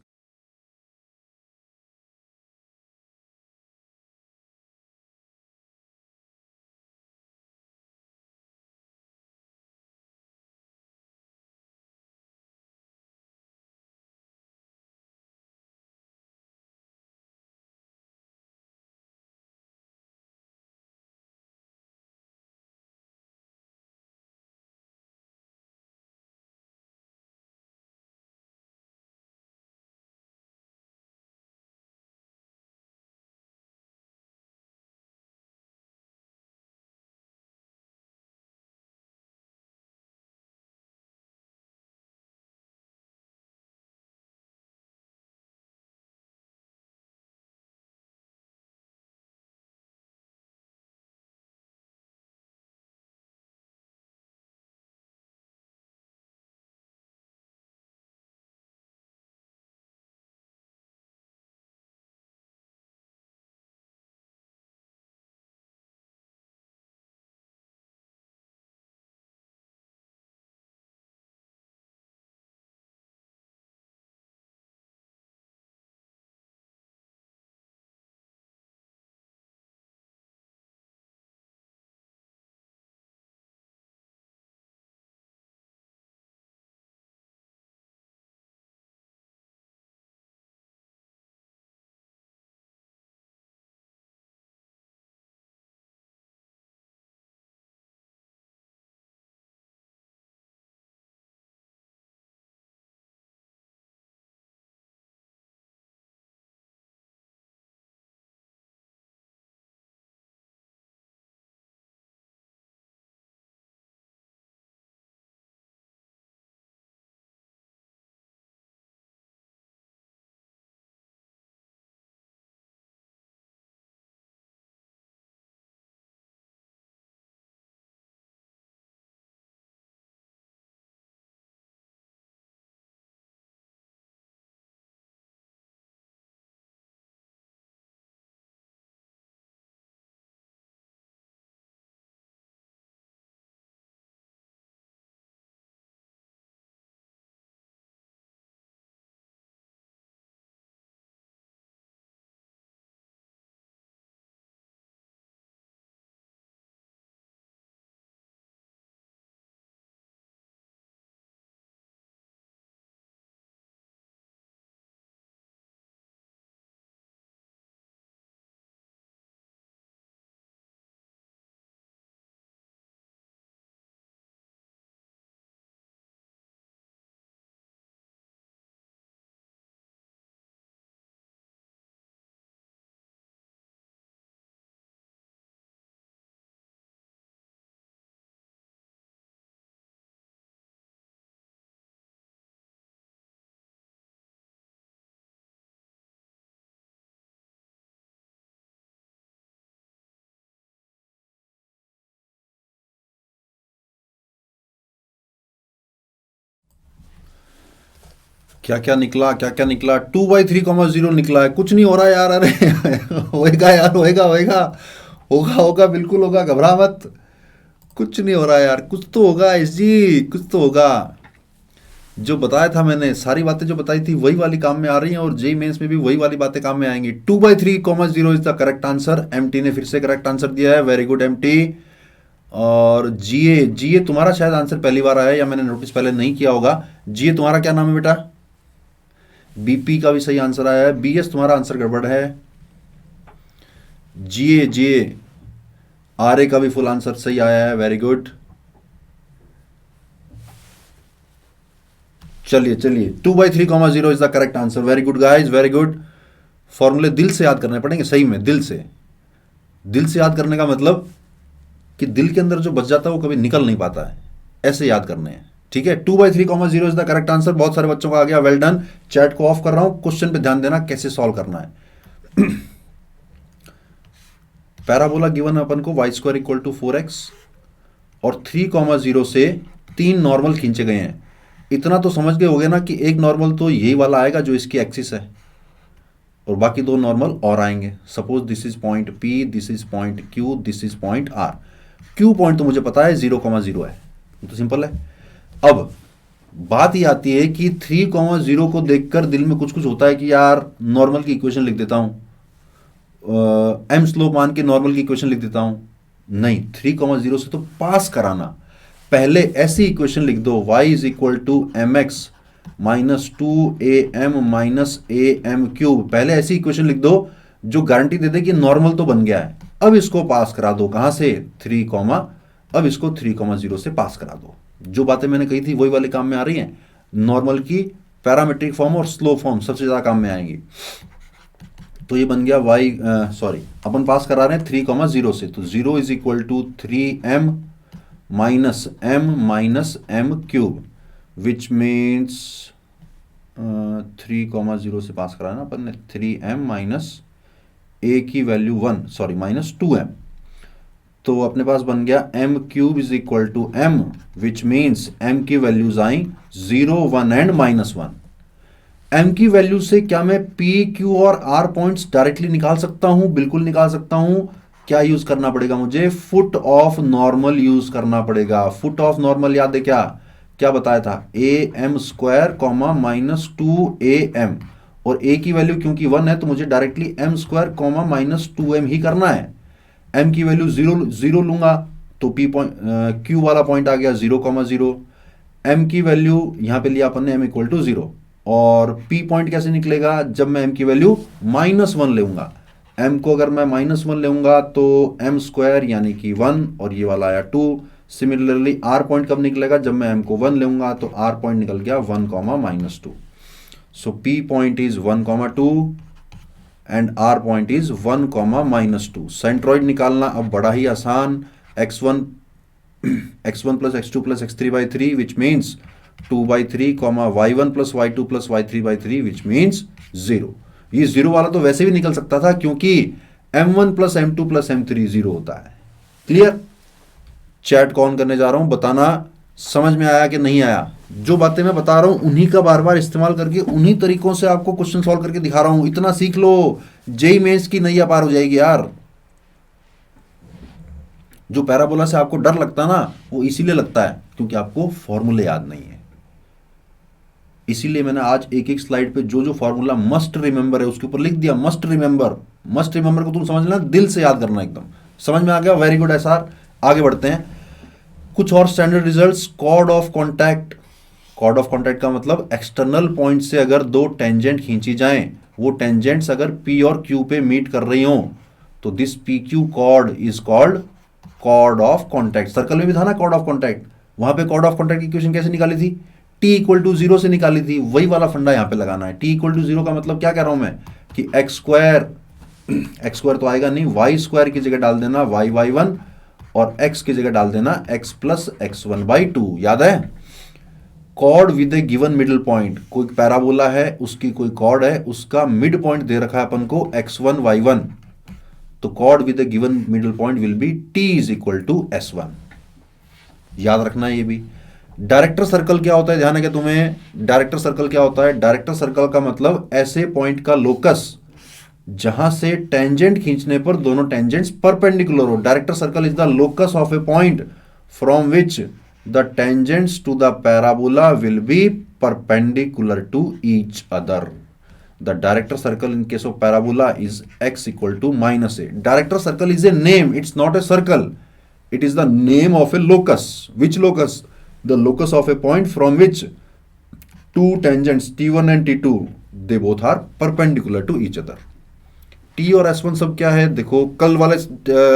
क्या क्या निकला, 2/3, 0 निकला है, कुछ नहीं हो रहा यार, अरे होएगा यार, होएगा होएगा, होगा होगा, बिल्कुल होगा, घबरा मत, कुछ नहीं हो रहा यार, कुछ तो होगा एस जी, कुछ तो होगा। जो बताया था मैंने, सारी बातें जो बताई थी वही वाली काम में आ रही हैं, और जेई मेंस में भी वही वाली बातें काम में आएंगी। 2/3, 0 is the correct answer. MT ने फिर से करेक्ट आंसर दिया है, वेरी गुड एमटी। और जीए, जीए तुम्हारा शायद आंसर पहली बार आया है, या मैंने नोटिस पहले नहीं किया होगा। जीए तुम्हारा क्या नाम है बेटा? बीपी का भी सही आंसर आया है। बीएस तुम्हारा आंसर गड़बड़ है। जीए, जीए आरए का भी फुल आंसर सही आया है, वेरी गुड। चलिए चलिए, 2/3, 0 is the correct answer, very good guys, very good. फॉर्मूले दिल से याद करने पड़ेंगे, सही में दिल से। दिल से याद करने का मतलब कि दिल के अंदर जो बच जाता है वो कभी निकल नहीं पाता है, ऐसे याद करने हैं, ठीक है। 2/3, 0 इज द करेक्ट आंसर। बहुत सारे बच्चों का आ गया, वेल डन। चैट को ऑफ कर रहा हूं, क्वेश्चन पे ध्यान देना कैसे सॉल्व करना है। पैराबोला गिवन अपन को y² = 4x और 3, 0 से 3 नॉर्मल खींचे गए हैं। इतना तो समझ गए होगे ना कि एक नॉर्मल तो यही वाला आएगा जो इसकी एक्सिस है, और बाकी 2 नॉर्मल और आएंगे। Suppose this is point P, this is point Q, this is point R। Q point तो मुझे पता है 0, 0 है, तो सिंपल है। अब बात ये आती है कि 3, 0 को देखकर दिल में कुछ कुछ होता है कि यार नॉर्मल की इक्वेशन लिख देता हूं, एम स्लोप मान के नॉर्मल की इक्वेशन लिख देता हूं। नहीं, 3, 0 से तो पास कराना। पहले ऐसी इक्वेशन लिख दो, y = mx -2am -am³। पहले ऐसी इक्वेशन लिख दो जो गारंटी दे दे कि नॉर्मल तो बन गया है। अब इसको पास करा दो, कहां से? 3, अब इसको 3, 0 से पास करा दो। जो बातें मैंने कही थी वही वाले काम में आ रही हैं। नॉर्मल की पैरामेट्रिक फॉर्म और स्लो फॉर्म सबसे ज्यादा काम में आएंगी। तो ये बन गया अपन पास करा रहे हैं 3, 0 से, तो 0 = 3m -m विच मीन्स 3, 0 से पास करा ना अपन ने, 3m - a की वैल्यू 1, -2m। तो अपने पास बन गया m³ = m, which means m की वैल्यूज आई 0, 1 एंड -1। m की वैल्यू से क्या मैं p, q और r पॉइंट्स डायरेक्टली निकाल सकता हूं? बिल्कुल निकाल सकता हूं। क्या यूज करना पड़ेगा मुझे? फुट ऑफ नॉर्मल यूज करना पड़ेगा। फुट ऑफ नॉर्मल याद है क्या? क्या बताया था? am² -2am, और a की वैल्यू क्योंकि 1 है तो मुझे डायरेक्टली m² -2m ही करना है। m की वैल्यू 0 लूंगा तो q वाला पॉइंट आ गया 0, 0। m की वैल्यू यहां पे लिया अपन ने, m = 0, और p पॉइंट कैसे निकलेगा? जब मैं m की वैल्यू -1 लेऊंगा। m को अगर मैं -1 लेऊंगा तो m² यानी कि 1, और ये वाला आया 2। सिमिलरली r पॉइंट कब निकलेगा? जब मैं m को 1 लेऊंगा तो r पॉइंट निकल गया 1, -2। सो p point is 1, 2 and r point is 1, -2। Centroid निकालना अब बड़ा ही आसान। x1 + x2 + x3/3 which means 2/3, y1 + y2 + y3/3 which means 0। ये 0 वाला तो वैसे भी निकल सकता था क्योंकि m1 + m2 + m3 0 होता है। क्लियर? चैट को ऑन करने जा रहा हूं, बताना समझ में आया कि नहीं आया। जो बातें मैं बता रहा हूं उन्हीं का बार बार इस्तेमाल करके उन्हीं तरीकों से आपको क्वेश्चन सॉल्व करके दिखा रहा हूं। इतना सीख लो, जेई मेंस की नैया पार हो जाएगी यार। जो पैराबोला से आपको डर लगता ना, वो इसीलिए लगता है क्योंकि आपको फॉर्मूले याद नहीं है। इसीलिए मैंने आज एक एक स्लाइड पे जो जो फॉर्मूला मस्ट रिमेंबर है उसके ऊपर लिख दिया। मस्ट रिमेंबर, मस्ट रिमेंबर को तुम समझ लेना, दिल से याद करना एकदम। समझ में आ गया? Very good SR. आगे बढ़ते हैं। कुछ और standard results. Chord of contact. Chord of contact का मतलब एक्सटर्नल पॉइंट से अगर 2 टेंजेंट खींची जाएं, वो टेंजेंट्स अगर P और Q पे मीट कर रही हो तो this PQ chord is called chord of contact. Circle में भी था ना कॉर्ड ऑफ कॉन्टैक्ट, वहां पे कॉर्ड ऑफ कॉन्टैक्ट की इक्वेशन कैसे निकाली थी? T = 0 से निकाली थी। वही वाला फंडा यहां पे लगाना है। T = 0 का मतलब क्या कह रहा हूं मैं कि x² तो आएगा नहीं, y² की जगह डाल देना y1, और x की जगह डाल देना x + x1/2। याद है? Cord with A given middle point. कोई पैराबोला है, उसकी कोई कॉर्ड है, उसका मिड पॉइंट दे रखा है अपन को x1, y1, तो cord with A given middle point will B T = S1। याद रखना ये भी। डायरेक्टर सर्कल क्या होता है, ध्यान है क्या तुम्हें? डायरेक्टर सर्कल क्या होता है? डायरेक्टर सर्कल का मतलब ऐसे पॉइंट का लोकस जहां से टेंजेंट खींचने पर दोनों टेंजेंट्स परपेंडिकुलर हो। Director circle is the locus of a point from which the tangents to the parabola will be perpendicular to each other. The director circle in case of parabola is x equal to minus a. Director circle is a name, it's not a circle, it is the name of a locus. Which locus? The locus of a point from which two tangents t1 and t2 they both are perpendicular to each other. t और s1 सब क्या है? देखो कल वाले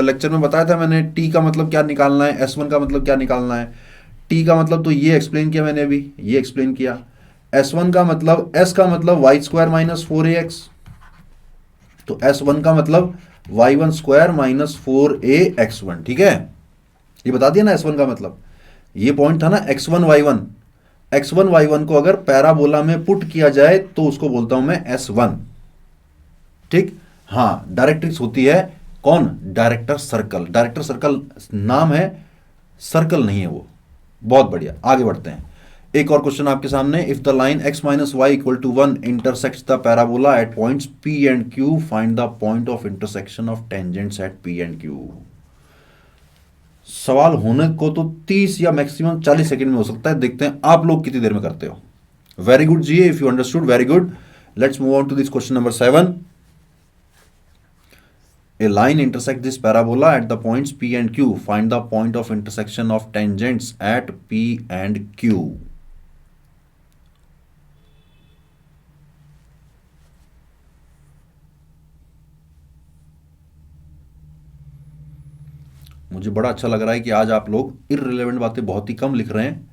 lecture में बताया था मैंने, t का मतलब क्या निकालना है, s1 का मतलब क्या निकालना है। t का मतलब तो ये एक्सप्लेन किया मैंने अभी, ये एक्सप्लेन किया। s1 का मतलब, s का मतलब वाई स्क्वायर माइनस 4ax, तो s1 का मतलब y1 स्क्वायर माइनस 4ax1, ठीक है, ये बता दिया ना S1 का मतलब। ये पॉइंट था ना x1 y1, x1 y1 को अगर पैराबोला में पुट किया जाए तो उसको बोलता हूं मैं S1, ठीक। हाँ, डायरेक्ट्रिक्स होती है कौन? Director circle. डायरेक्टर सर्कल नाम है, सर्कल नहीं है वो। बहुत बढ़िया, आगे बढ़ते हैं। एक और क्वेश्चन आपके सामने। If the line x minus y equal to 1 intersects the parabola at points p and q, find the point of intersection of tangents at p and q। सवाल होने को तो 30 या मैक्सिमम 40 सेकंड में हो सकता है, देखते हैं आप लोग कितनी देर में करते हो। वेरी गुड जी, if you understood, very good. Let's move on to this question number 7। A line intersects this parabola at the points P and Q. Find the point of intersection of tangents at P and Q. मुझे बड़ा अच्छा लग रहा है कि आज आप लोग इररिलेवेंट बातें बहुत ही कम लिख रहे हैं,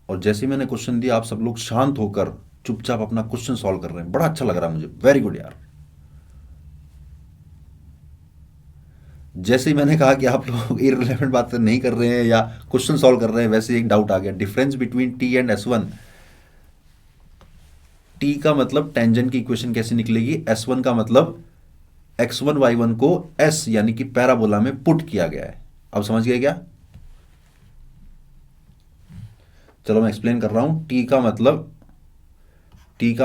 और जैसे ही मैंने क्वेश्चन दिया आप सब लोग शांत होकर चुपचाप अपना क्वेश्चन सॉल्व कर रहे हैं। बड़ा अच्छा लग रहा है मुझे, वेरी गुड यार। जैसे ही मैंने कहा कि आप लोग इररिलेवेंट बातें नहीं कर रहे हैं या क्वेश्चन सॉल्व कर रहे हैं, वैसे एक डाउट आ गया। Difference between T and S1। T का मतलब टेंजेंट की इक्वेशन कैसे निकलेगी, S1 का मतलब x1 y1 को s यानी कि पैराबोला में पुट किया गया है। अब समझ गए क्या? चलो मैं एक्सप्लेन कर रहा हूं। टी का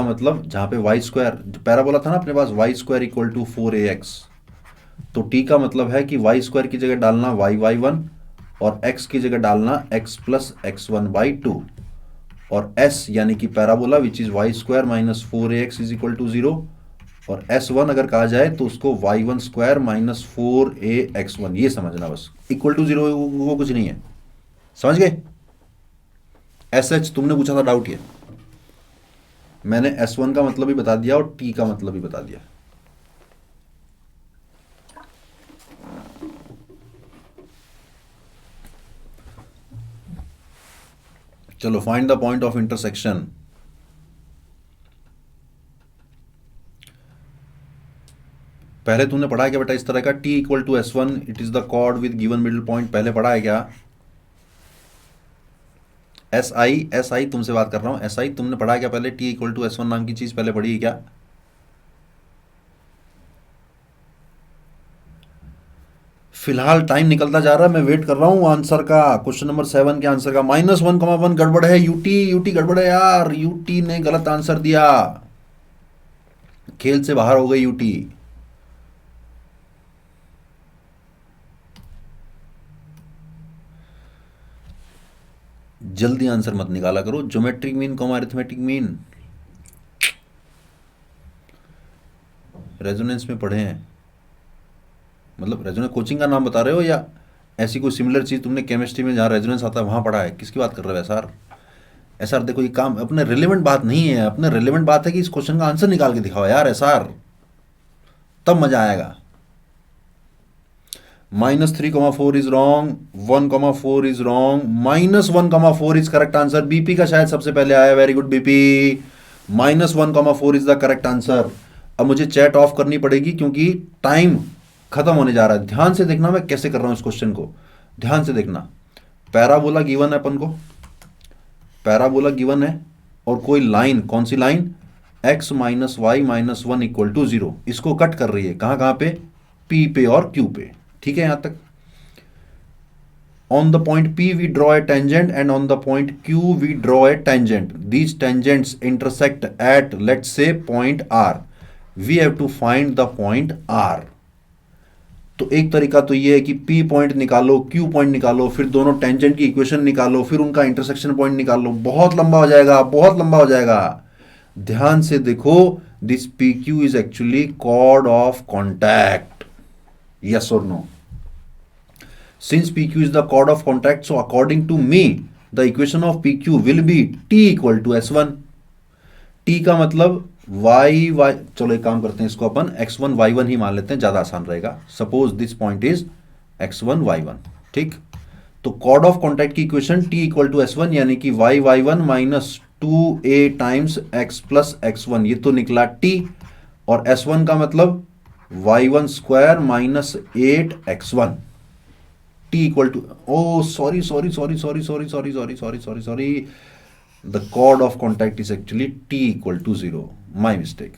मतलब जहां पे वाई स्क्वायर, पैराबोला था ना अपने पास, y square equal to 4ax, तो टी का मतलब है कि वाई स्क्वायर की जगह डालना y1 और x की जगह डालना x प्लस x1/2, और s यानी कि parabola which is y square minus 4ax is equal to 0, और S1 अगर कहा जाए तो उसको y1 स्क्वायर माइनस 4ax1, ये समझना बस। इक्वल टू 0 वो कुछ नहीं है, समझ गए? SH तुमने पूछा था डाउट, ये मैंने S1 का मतलब भी बता दिया और T का मतलब भी बता दिया। चलो, find the point of intersection. पहले तुमने पढ़ा है क्या बेटा इस तरह का? T equal to S1, it is the chord with given middle point, पहले पढ़ा है क्या? SI तुमसे बात कर रहा हूं, SI तुमने पढ़ा है क्या पहले? T इक्वल टू S1 नाम की चीज पहले पढ़ी है क्या? फिलहाल टाइम निकलता जा रहा है, मैं वेट कर रहा हूं आंसर का, क्वेश्चन नंबर 7 के आंसर का। -1,1 गड़बड़ है, यूटी गड़बड़ है यार, यूटी ने गलत आंसर दिया, खेल से बाहर हो गई यूटी। जल्दी आंसर मत निकाला करो। Geometric mean comma arithmetic mean resonance में पढ़े हैं, मतलब रेजोनेंस कोचिंग का नाम बता रहे हो या ऐसी कोई सिमिलर चीज तुमने केमिस्ट्री में जहाँ रेजोनेंस आता है वहां पढ़ा है? किसकी बात कर रहे हो SR? SR देखो, ये काम अपने रिलेवेंट बात नहीं है, अपने रिलेवेंट बात है कि इस क्वेश्चन का आंसर निकाल के दिखाओ यार SR, तब मजा आएगा। -3,4 is wrong, 1,4 is wrong, -1,4 is correct answer. BP का शायद सबसे पहले आया, very good BP. -1,4 is the correct answer. अब मुझे चैट ऑफ करनी पड़ेगी क्योंकि टाइम खत्म होने जा रहा है। ध्यान से देखना मैं कैसे कर रहा हूं इस क्वेश्चन को, ध्यान से देखना। पैराबोला गिवन है अपन को, पैराबोला गिवन है, और कोई लाइन, कौन सी line? x minus y minus 1 equal to 0, इसको कट कर रही है कहां कहां पे? P पे और Q पे, ठीक है यहां तक। On the point P we draw a tangent and on the point Q we draw a tangent. These tangents intersect at, let's say, point R. We have to find the point R. तो एक तरीका तो ये है कि P point निकालो, Q point निकालो, फिर दोनों टेंजेंट की इक्वेशन निकालो, फिर उनका इंटरसेक्शन पॉइंट निकालो. बहुत लंबा हो जाएगा, बहुत लंबा हो जाएगा. ध्यान से देखो, this PQ is actually chord of contact. Yes और no? Since PQ is the chord of contact, so according to me, the equation of PQ will be T equal to S1. T का मतलब y, चलो एक काम करते हैं, इसको अपन x1 y1 ही मान लेते हैं, ज्यादा आसान रहेगा. Suppose this point is x1 y1. ठीक, तो कॉर्ड ऑफ कॉन्टैक्ट की equation T equal to S1, यानी कि y1 minus 2a times x plus x1, ये तो निकला T. और S1 का मतलब y1 square minus 8x1. T equal to, oh sorry, the chord of contact is actually T equal to 0. My mistake.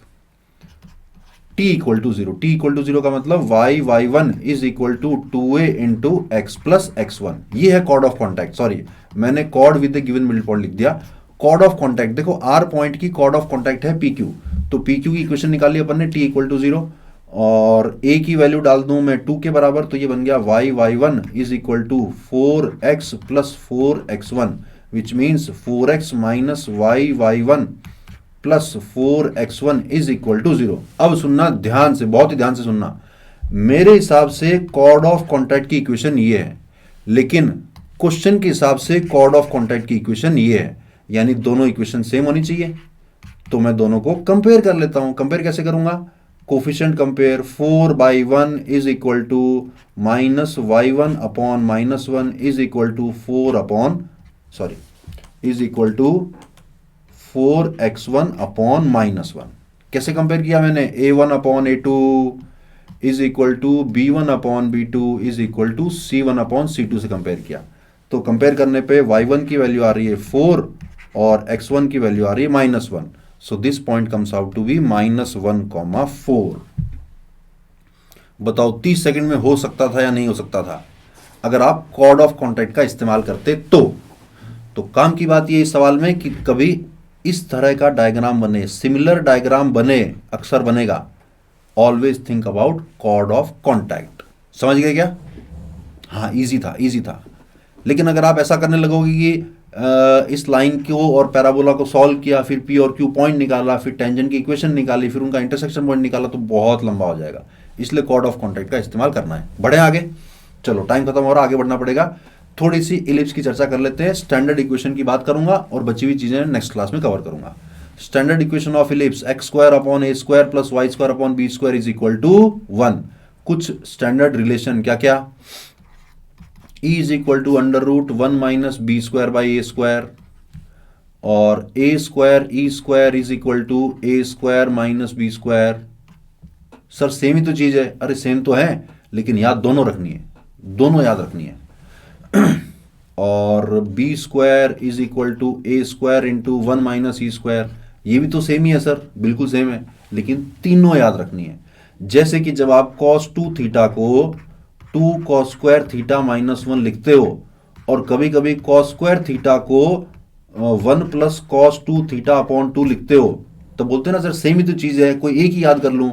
T equal to 0. T equal to 0 का मतलब y1 is equal to 2a into x plus x1. ये है chord of contact. Sorry, मैंने chord with the given middle point लिख दिया. chord of contact, देखो R point की chord of contact है PQ. तो PQ की इक्वेशन निकाली अपन ने, T equal to 0. और a की वैल्यू डाल दूं मैं 2 के बराबर, तो ये बन गया y1 is equal to 4x plus 4x1, which means 4x minus y1 plus 4x1 is equal to 0. अब सुनना ध्यान से, बहुत ही ध्यान से सुनना. मेरे हिसाब से कॉर्ड ऑफ कॉन्टैक्ट की इक्वेशन ये है, लेकिन क्वेश्चन के हिसाब से कॉर्ड ऑफ कॉन्टैक्ट की इक्वेशन ये है, यानी दोनों इक्वेशन सेम होनी चाहिए. तो मैं दोनों को कंपेयर कर लेता हूं. कंपेयर कैसे करूंगा? Coefficient compare. 4/1 is equal to minus y1 upon minus 1 is equal to 4x1 upon minus 1. कैसे कंपेयर किया मैंने? a1 upon a2 is equal to b1 upon b2 is equal to c1 upon c2 से compare किया. तो compare करने पे y1 की value आ रही है 4 और x1 की वैल्यू आ रही है -1. So this point comes out to be -1,4. बताओ 30 सेकंड में हो सकता था या नहीं हो सकता था, अगर आप कॉर्ड ऑफ कॉन्टैक्ट का इस्तेमाल करते तो काम की बात ये इस सवाल में कि कभी इस तरह का डायग्राम बने, सिमिलर डायग्राम बने, अक्सर बनेगा. Always think about chord of contact. समझ गए क्या? हाँ, इजी था. लेकिन अगर आप ऐसा करने लगोगे कि इस लाइन को और पैराबोला को सॉल्व किया, फिर P और Q पॉइंट निकाला, फिर टेंजेंट की इक्वेशन निकाली, फिर उनका इंटरसेक्शन पॉइंट निकाला, तो बहुत लंबा हो जाएगा. इसलिए कॉर्ड ऑफ कॉन्टैक्ट का इस्तेमाल करना है. बढ़े आगे. चलो टाइम खत्म हो रहा, आगे बढ़ना पड़ेगा. थोड़ी सी इलिप्स की चर्चा कर लेते हैं. स्टैंडर्ड इक्वेशन की बात करूंगा और बची हुई चीजें नेक्स्ट क्लास में कवर करूंगा. Standard equation of ellipse x square upon a square plus y square upon b square is equal to 1. कुछ स्टैंडर्ड रिलेशन क्या क्या? E is equal to under root 1 minus b square by a square, और a square e square is equal to a square minus b square. Sir same ही तो चीज है. अरे same तो है, लेकिन याद दोनों रखनी है, दोनों याद रखनी है. और b square is equal to a square into 1 minus e square, ये भी तो सेम ही है सर, बिल्कुल सेम है, लेकिन तीनों याद रखनी है. जैसे कि जब आप cos 2 थीटा को 2 cos स्क्वायर थीटा माइनस 1 लिखते हो, और कभी कभी cos स्क्वायर थीटा को 1 प्लस cos 2 थीटा अपॉन 2 लिखते हो, तो बोलते हैं ना सर सेम ही तो चीज है, कोई एक ही याद कर लूं.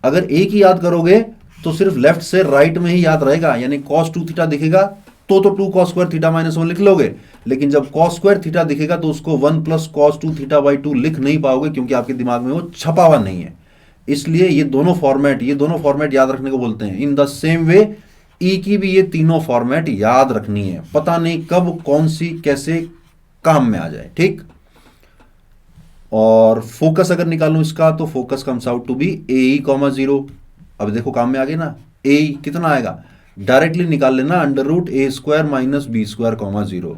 अगर एक ही याद करोगे तो सिर्फ लेफ्ट से राइट में ही याद रहेगा, यानी cos 2 थीटा दिखेगा तो 2 cos स्क्वायर थीटा माइनस 1 लिख लोगे, लेकिन जब cos स्क्वायर थीटा दिखेगा तो उसको 1 प्लस cos 2 थीटा बाई 2 लिख नहीं पाओगे, क्योंकि आपके दिमाग में वो छपा हुआ नहीं है. इसलिए ये दोनों फॉर्मेट याद रखने को बोलते हैं. इन द सेम वे ई की भी ये तीनों फॉर्मेट याद रखनी है, पता नहीं कब कौन सी कैसे काम में आ जाए. ठीक. और फोकस अगर निकालूं इसका, तो focus comes out to be a e comma 0. अब देखो काम में आ गई ना, ए कितना आएगा, डायरेक्टली निकाल लेना under root a square minus b square comma 0.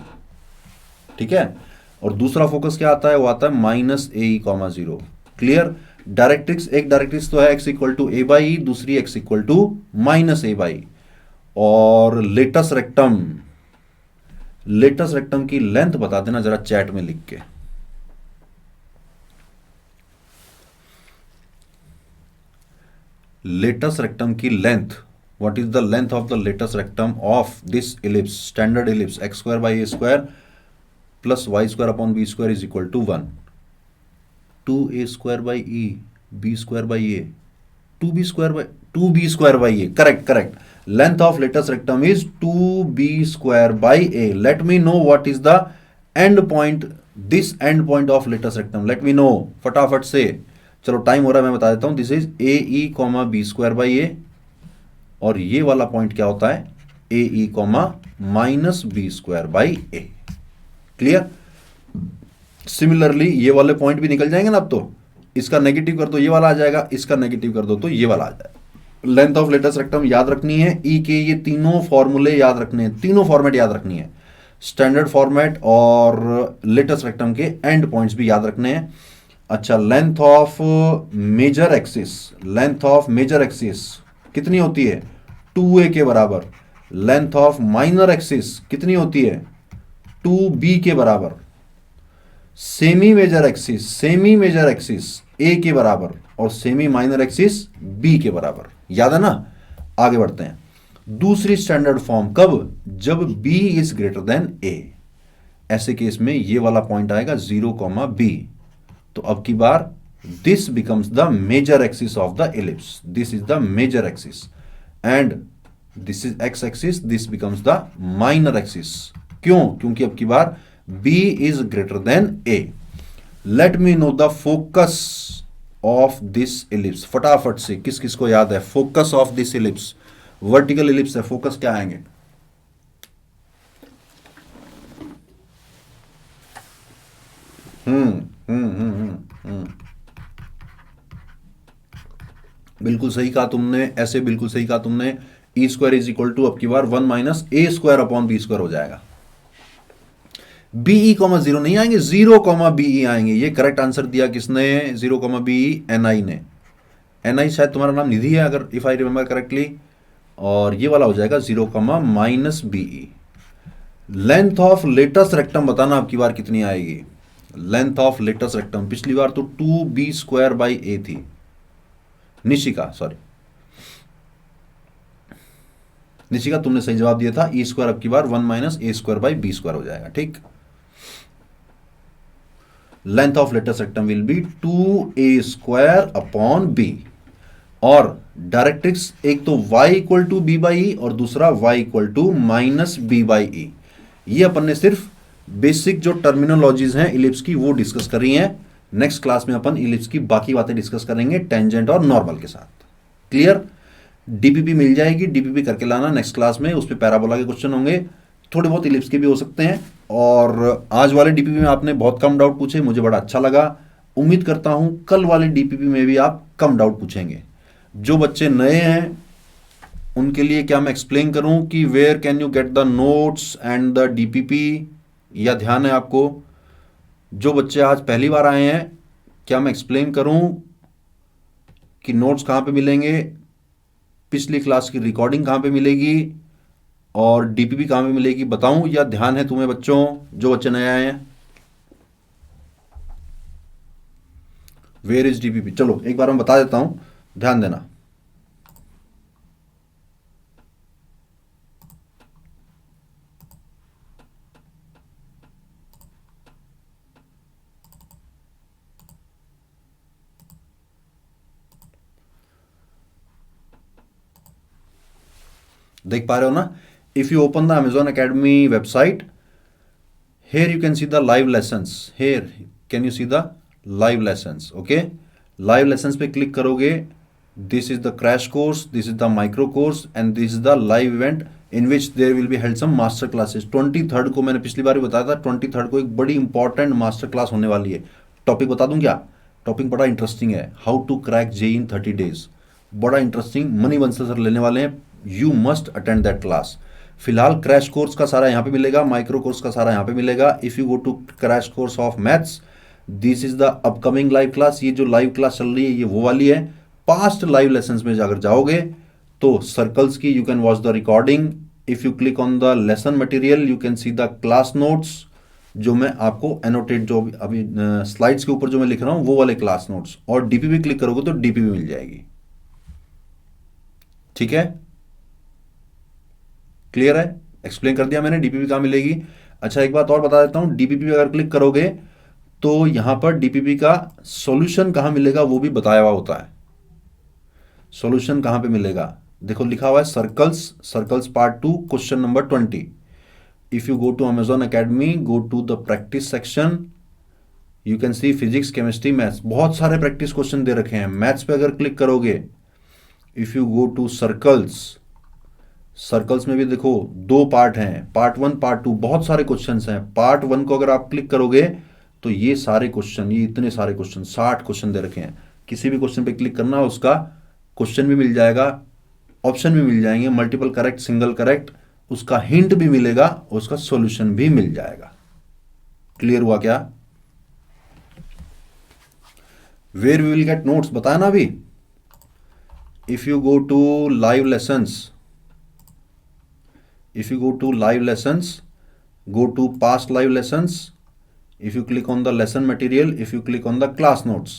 ठीक है. और दूसरा फोकस क्या आता है, वो आता है minus a e comma 0. Clear. Directrix, एक डायरेक्ट्रिक्स तो है x equal to a by e, दूसरी x equal to minus a by. और लेटस रेक्टम की लेंथ बता देना जरा चैट में लिख के. लेटस रेक्टम की length what is the length of the latus rectum of this ellipse, standard ellipse, x square by a square plus y square upon b square is equal to 1, 2a square by e b square by a, 2b square by a, correct correct. Length of latus rectum is 2b square by a. Let me know what is the end point, this end point of latus rectum, let me know फटाफट से. चलो time हो रहा है, मैं बता देता हूं. This is a e comma b square by a, और ये वाला पॉइंट क्या होता है, a e comma minus b square by a. Clear. Similarly ये वाले पॉइंट भी निकल जाएंगे ना. अब तो इसका नेगेटिव कर दो ये वाला आ जाएगा, इसका नेगेटिव कर दो तो ये वाला आ जाएगा. लेंथ ऑफ लेटेस्ट रेक्टम याद रखनी है, ई के ये तीनों फॉर्मूले याद रखने हैं, तीनों फॉर्मेट याद रखनी है, स्टैंडर्ड फॉर्मेट और लेटेस्ट रेक्टम के एंड पॉइंट्स भी याद रखने हैं. अच्छा, length of major axis, length of major axis कितनी होती है, 2a के बराबर. लेंथ ऑफ माइनर एक्सिस कितनी होती है, 2b के बराबर. Semi major axis, semi major axis a के बराबर और सेमी माइनर एक्सिस b के बराबर. याद है ना. आगे बढ़ते हैं. दूसरी स्टैंडर्ड फॉर्म कब, जब b is greater than a. ऐसे केस में ये वाला पॉइंट आएगा 0, b. तो अब की बार this becomes the major axis of the ellipse, this is the major axis, and this is x axis, this becomes the minor axis. क्यों, क्योंकि अब की बार b is greater than a. Let me know the focus of this ellipse. फटाफट से किस किस को याद है focus of this ellipse, vertical ellipse है, फोकस क्या आएंगे, बिल्कुल सही कहा तुमने, ऐसे बिल्कुल सही कहा तुमने. ई स्क्वायर इज इक्वल टू अब की बार 1 minus a square upon b square हो जाएगा. बीई कॉमा 0 नहीं आएंगे, 0 कॉमा बीई आएंगे. ये करेक्ट आंसर दिया किसने, 0 कॉमा बीई, एनआई ने. एनआई शायद तुम्हारा नाम निधि है अगर इफ आई रिमेंबर करेक्टली. और ये वाला हो जाएगा 0 comma minus b e. Length of latus rectum बताना आपकी बार कितनी आएगी. लेंथ ऑफ लेटेस्ट रेक्टम पिछली बार तो 2b स्क्वायर बाई ए थी. निशिका, सॉरी निशिका, तुमने सही जवाब दिया था. ई स्क्वायर अब की बार 1 minus a square by b square हो जाएगा. ठीक. Length of latus rectum will be 2a square upon b. और डायरेक्ट्रिक्स एक तो y equal to b by e और दूसरा y equal to minus b by e. ये अपन ने सिर्फ बेसिक जो टर्मिनोलॉजीज हैं इलिप्स की वो डिस्कस कर रही हैं. नेक्स्ट क्लास में अपन इलिप्स की बाकी बातें डिस्कस करेंगे टेंजेंट और नॉर्मल के साथ. क्लियर. डीपीपी मिल जाएगी, डीपीपी करके लाना नेक्स्ट क्लास में. उस पर पैराबोला के क्वेश्चन होंगे, थोड़े बहुत इलिप्स के भी हो सकते हैं. और आज वाले डीपीपी में आपने बहुत कम डाउट पूछे, मुझे बड़ा अच्छा लगा. उम्मीद करता हूं कल वाले डीपीपी में भी आप कम डाउट पूछेंगे. जो बच्चे नए हैं उनके लिए क्या मैं एक्सप्लेन करूं कि where can you get the notes and the DPP, या ध्यान है आपको. जो बच्चे आज पहली बार आए हैं क्या मैं एक्सप्लेन करूं कि नोट्स कहां पे मिलेंगे, पिछली क्लास की रिकॉर्डिंग कहां पे मिलेगी और डीपीपी कहां पे मिलेगी, बताऊं या ध्यान है तुम्हें बच्चों, जो बच्चे नए आए हैं. वेयर इज डीपीपी, चलो एक बार मैं बता देता हूं, ध्यान देना. देख पा रहे हो ना. If you open the Amazon Academy website, here you can see the live lessons. Here can you see the live lessons. Okay, live lessons पे क्लिक करोगे. This is the crash course, this is the micro course and this is the live event in which there will be held some master classes. 23rd को मैंने पिछली बार भी बताया था, 23rd को एक बड़ी इंपॉर्टेंट मास्टर क्लास होने वाली है. टॉपिक बता दूं क्या, टॉपिक बड़ा इंटरेस्टिंग है, how to crack JEE in 30 days. बड़ा इंटरेस्टिंग, मनी बंसल सर लेने वाले हैं. You must attend that class. फिलहाल क्रैश कोर्स का सारा यहाँ पे मिलेगा, माइक्रो कोर्स का सारा यहाँ पे मिलेगा. If you go to crash course of maths, this is the upcoming live class. ये जो लाइव क्लास चल रही है ये वो वाली है. पास्ट लाइव लेसन्स में अगर जाओगे तो सर्कल्स की you can watch the recording. If you click on the lesson material you can see the class notes, जो मैं आपको एनोटेट, जो अभी स्लाइड्स के ऊपर जो मैं लिख रहा हूँ वो वाले क्लास नोट्स. और डीपीपी क्लिक करोगे तो डीपीपी मिल जाएगी. ठीक है. क्लियर है? एक्सप्लेन कर दिया मैंने डीपीपी कहाँ मिलेगी। अच्छा एक बात और बता देता हूँ, डीपीपी अगर क्लिक करोगे तो यहाँ पर डीपीपी का सॉल्यूशन कहाँ मिलेगा वो भी बताया हुआ होता है। सॉल्यूशन कहाँ पे मिलेगा, देखो लिखा हुआ है circles, circles part 2 question number 20। If you go to Amazon Academy, go to the practice section, you can see physics, chemistry, maths, बहुत सारे प्रैक्टिस क्वेश्चन दे रखे हैं। मैथ्स पे अगर क्लिक करोगे, if you go to circles, circles में भी देखो 2 पार्ट हैं, पार्ट 1 पार्ट 2, बहुत सारे क्वेश्चंस हैं। पार्ट 1 को अगर आप क्लिक करोगे तो ये सारे क्वेश्चन, ये इतने सारे क्वेश्चन, 60 क्वेश्चन दे रखे हैं। किसी भी क्वेश्चन पे क्लिक करना, उसका क्वेश्चन भी मिल जाएगा, ऑप्शन भी मिल जाएंगे, मल्टीपल करेक्ट, सिंगल करेक्ट, उसका हिंट भी मिलेगा, उसका सॉल्यूशन भी मिल जाएगा। क्लियर हुआ क्या? Where we will get notes, बताया ना अभी। If you go to live lessons, if you go to live lessons, go to past live lessons, if you click on the lesson material, if you click on the class notes,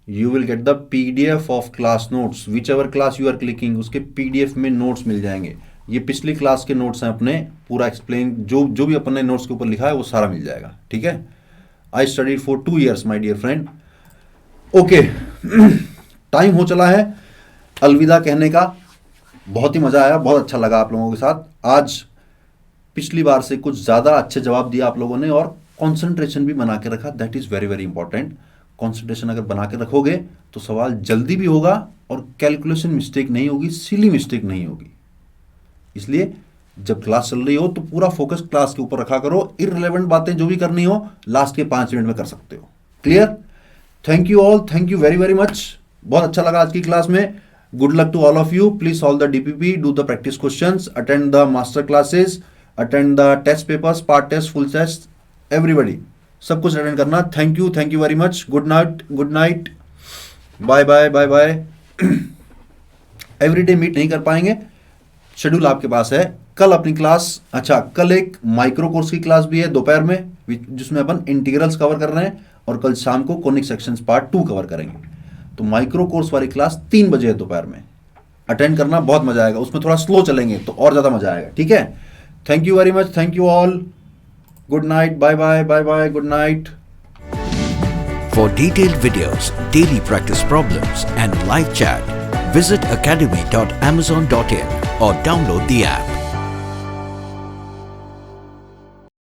you will get the PDF of class notes, whichever class you are clicking, उसके PDF में notes मिल जाएंगे। ये पिछली class के notes हैं अपने, पूरा explain, जो भी अपने नोट्स के ऊपर लिखा है वो सारा मिल जाएगा, ठीक है। I studied for 2 years my dear friend. Okay, time हो चला है अलविदा कहने का। बहुत ही मज़ा आया, बहुत अच्छा लगा आप लोगों के साथ। आज पिछली बार से कुछ ज़्यादा अच्छे जवाब दिए आप लोगों ने, और कंसंट्रेशन भी बना के रखा। That is very very important. Concentration अगर बना के रखोगे तो सवाल जल्दी भी होगा और कैलकुलेशन मिस्टेक नहीं होगी, सिली मिस्टेक नहीं होगी। इसलिए जब क्लास चल रही हो तो पूरा फोकस क्लास के ऊपर रखा करो। इररिलेवेंट बातें जो भी करनी हो लास्ट के 5 मिनट में कर सकते हो। Clear? Thank you all, thank you very very much. बहुत अच्छा लगा आज की क्लास में। Good luck to all of you. Please solve the DPP, do the practice questions, attend the master classes, attend the test papers, part test, full test, everybody. सब कुछ attend करना। Thank you very much. Good night, bye bye. Everyday meet नहीं कर पाएंगे, schedule आपके पास है। कल अपनी क्लास, अच्छा कल एक माइक्रो कोर्स की क्लास भी है दोपहर में, जिसमें अपन इंटीग्रल्स कवर कर रहे हैं, और कल शाम को कॉनिक सेक्शंस पार्ट 2 कवर करेंगे। तो माइक्रो कोर्स वाली क्लास 3 बजे है दोपहर में, अटेंड करना, बहुत मजा आएगा। उसमें थोड़ा स्लो चलेंगे तो और ज़्यादा मजा आएगा, ठीक है। Thank you very much, thank you all, good night, bye bye, good night. For detailed videos, daily practice problems and live chat, visit academy.amazon.in or download the app.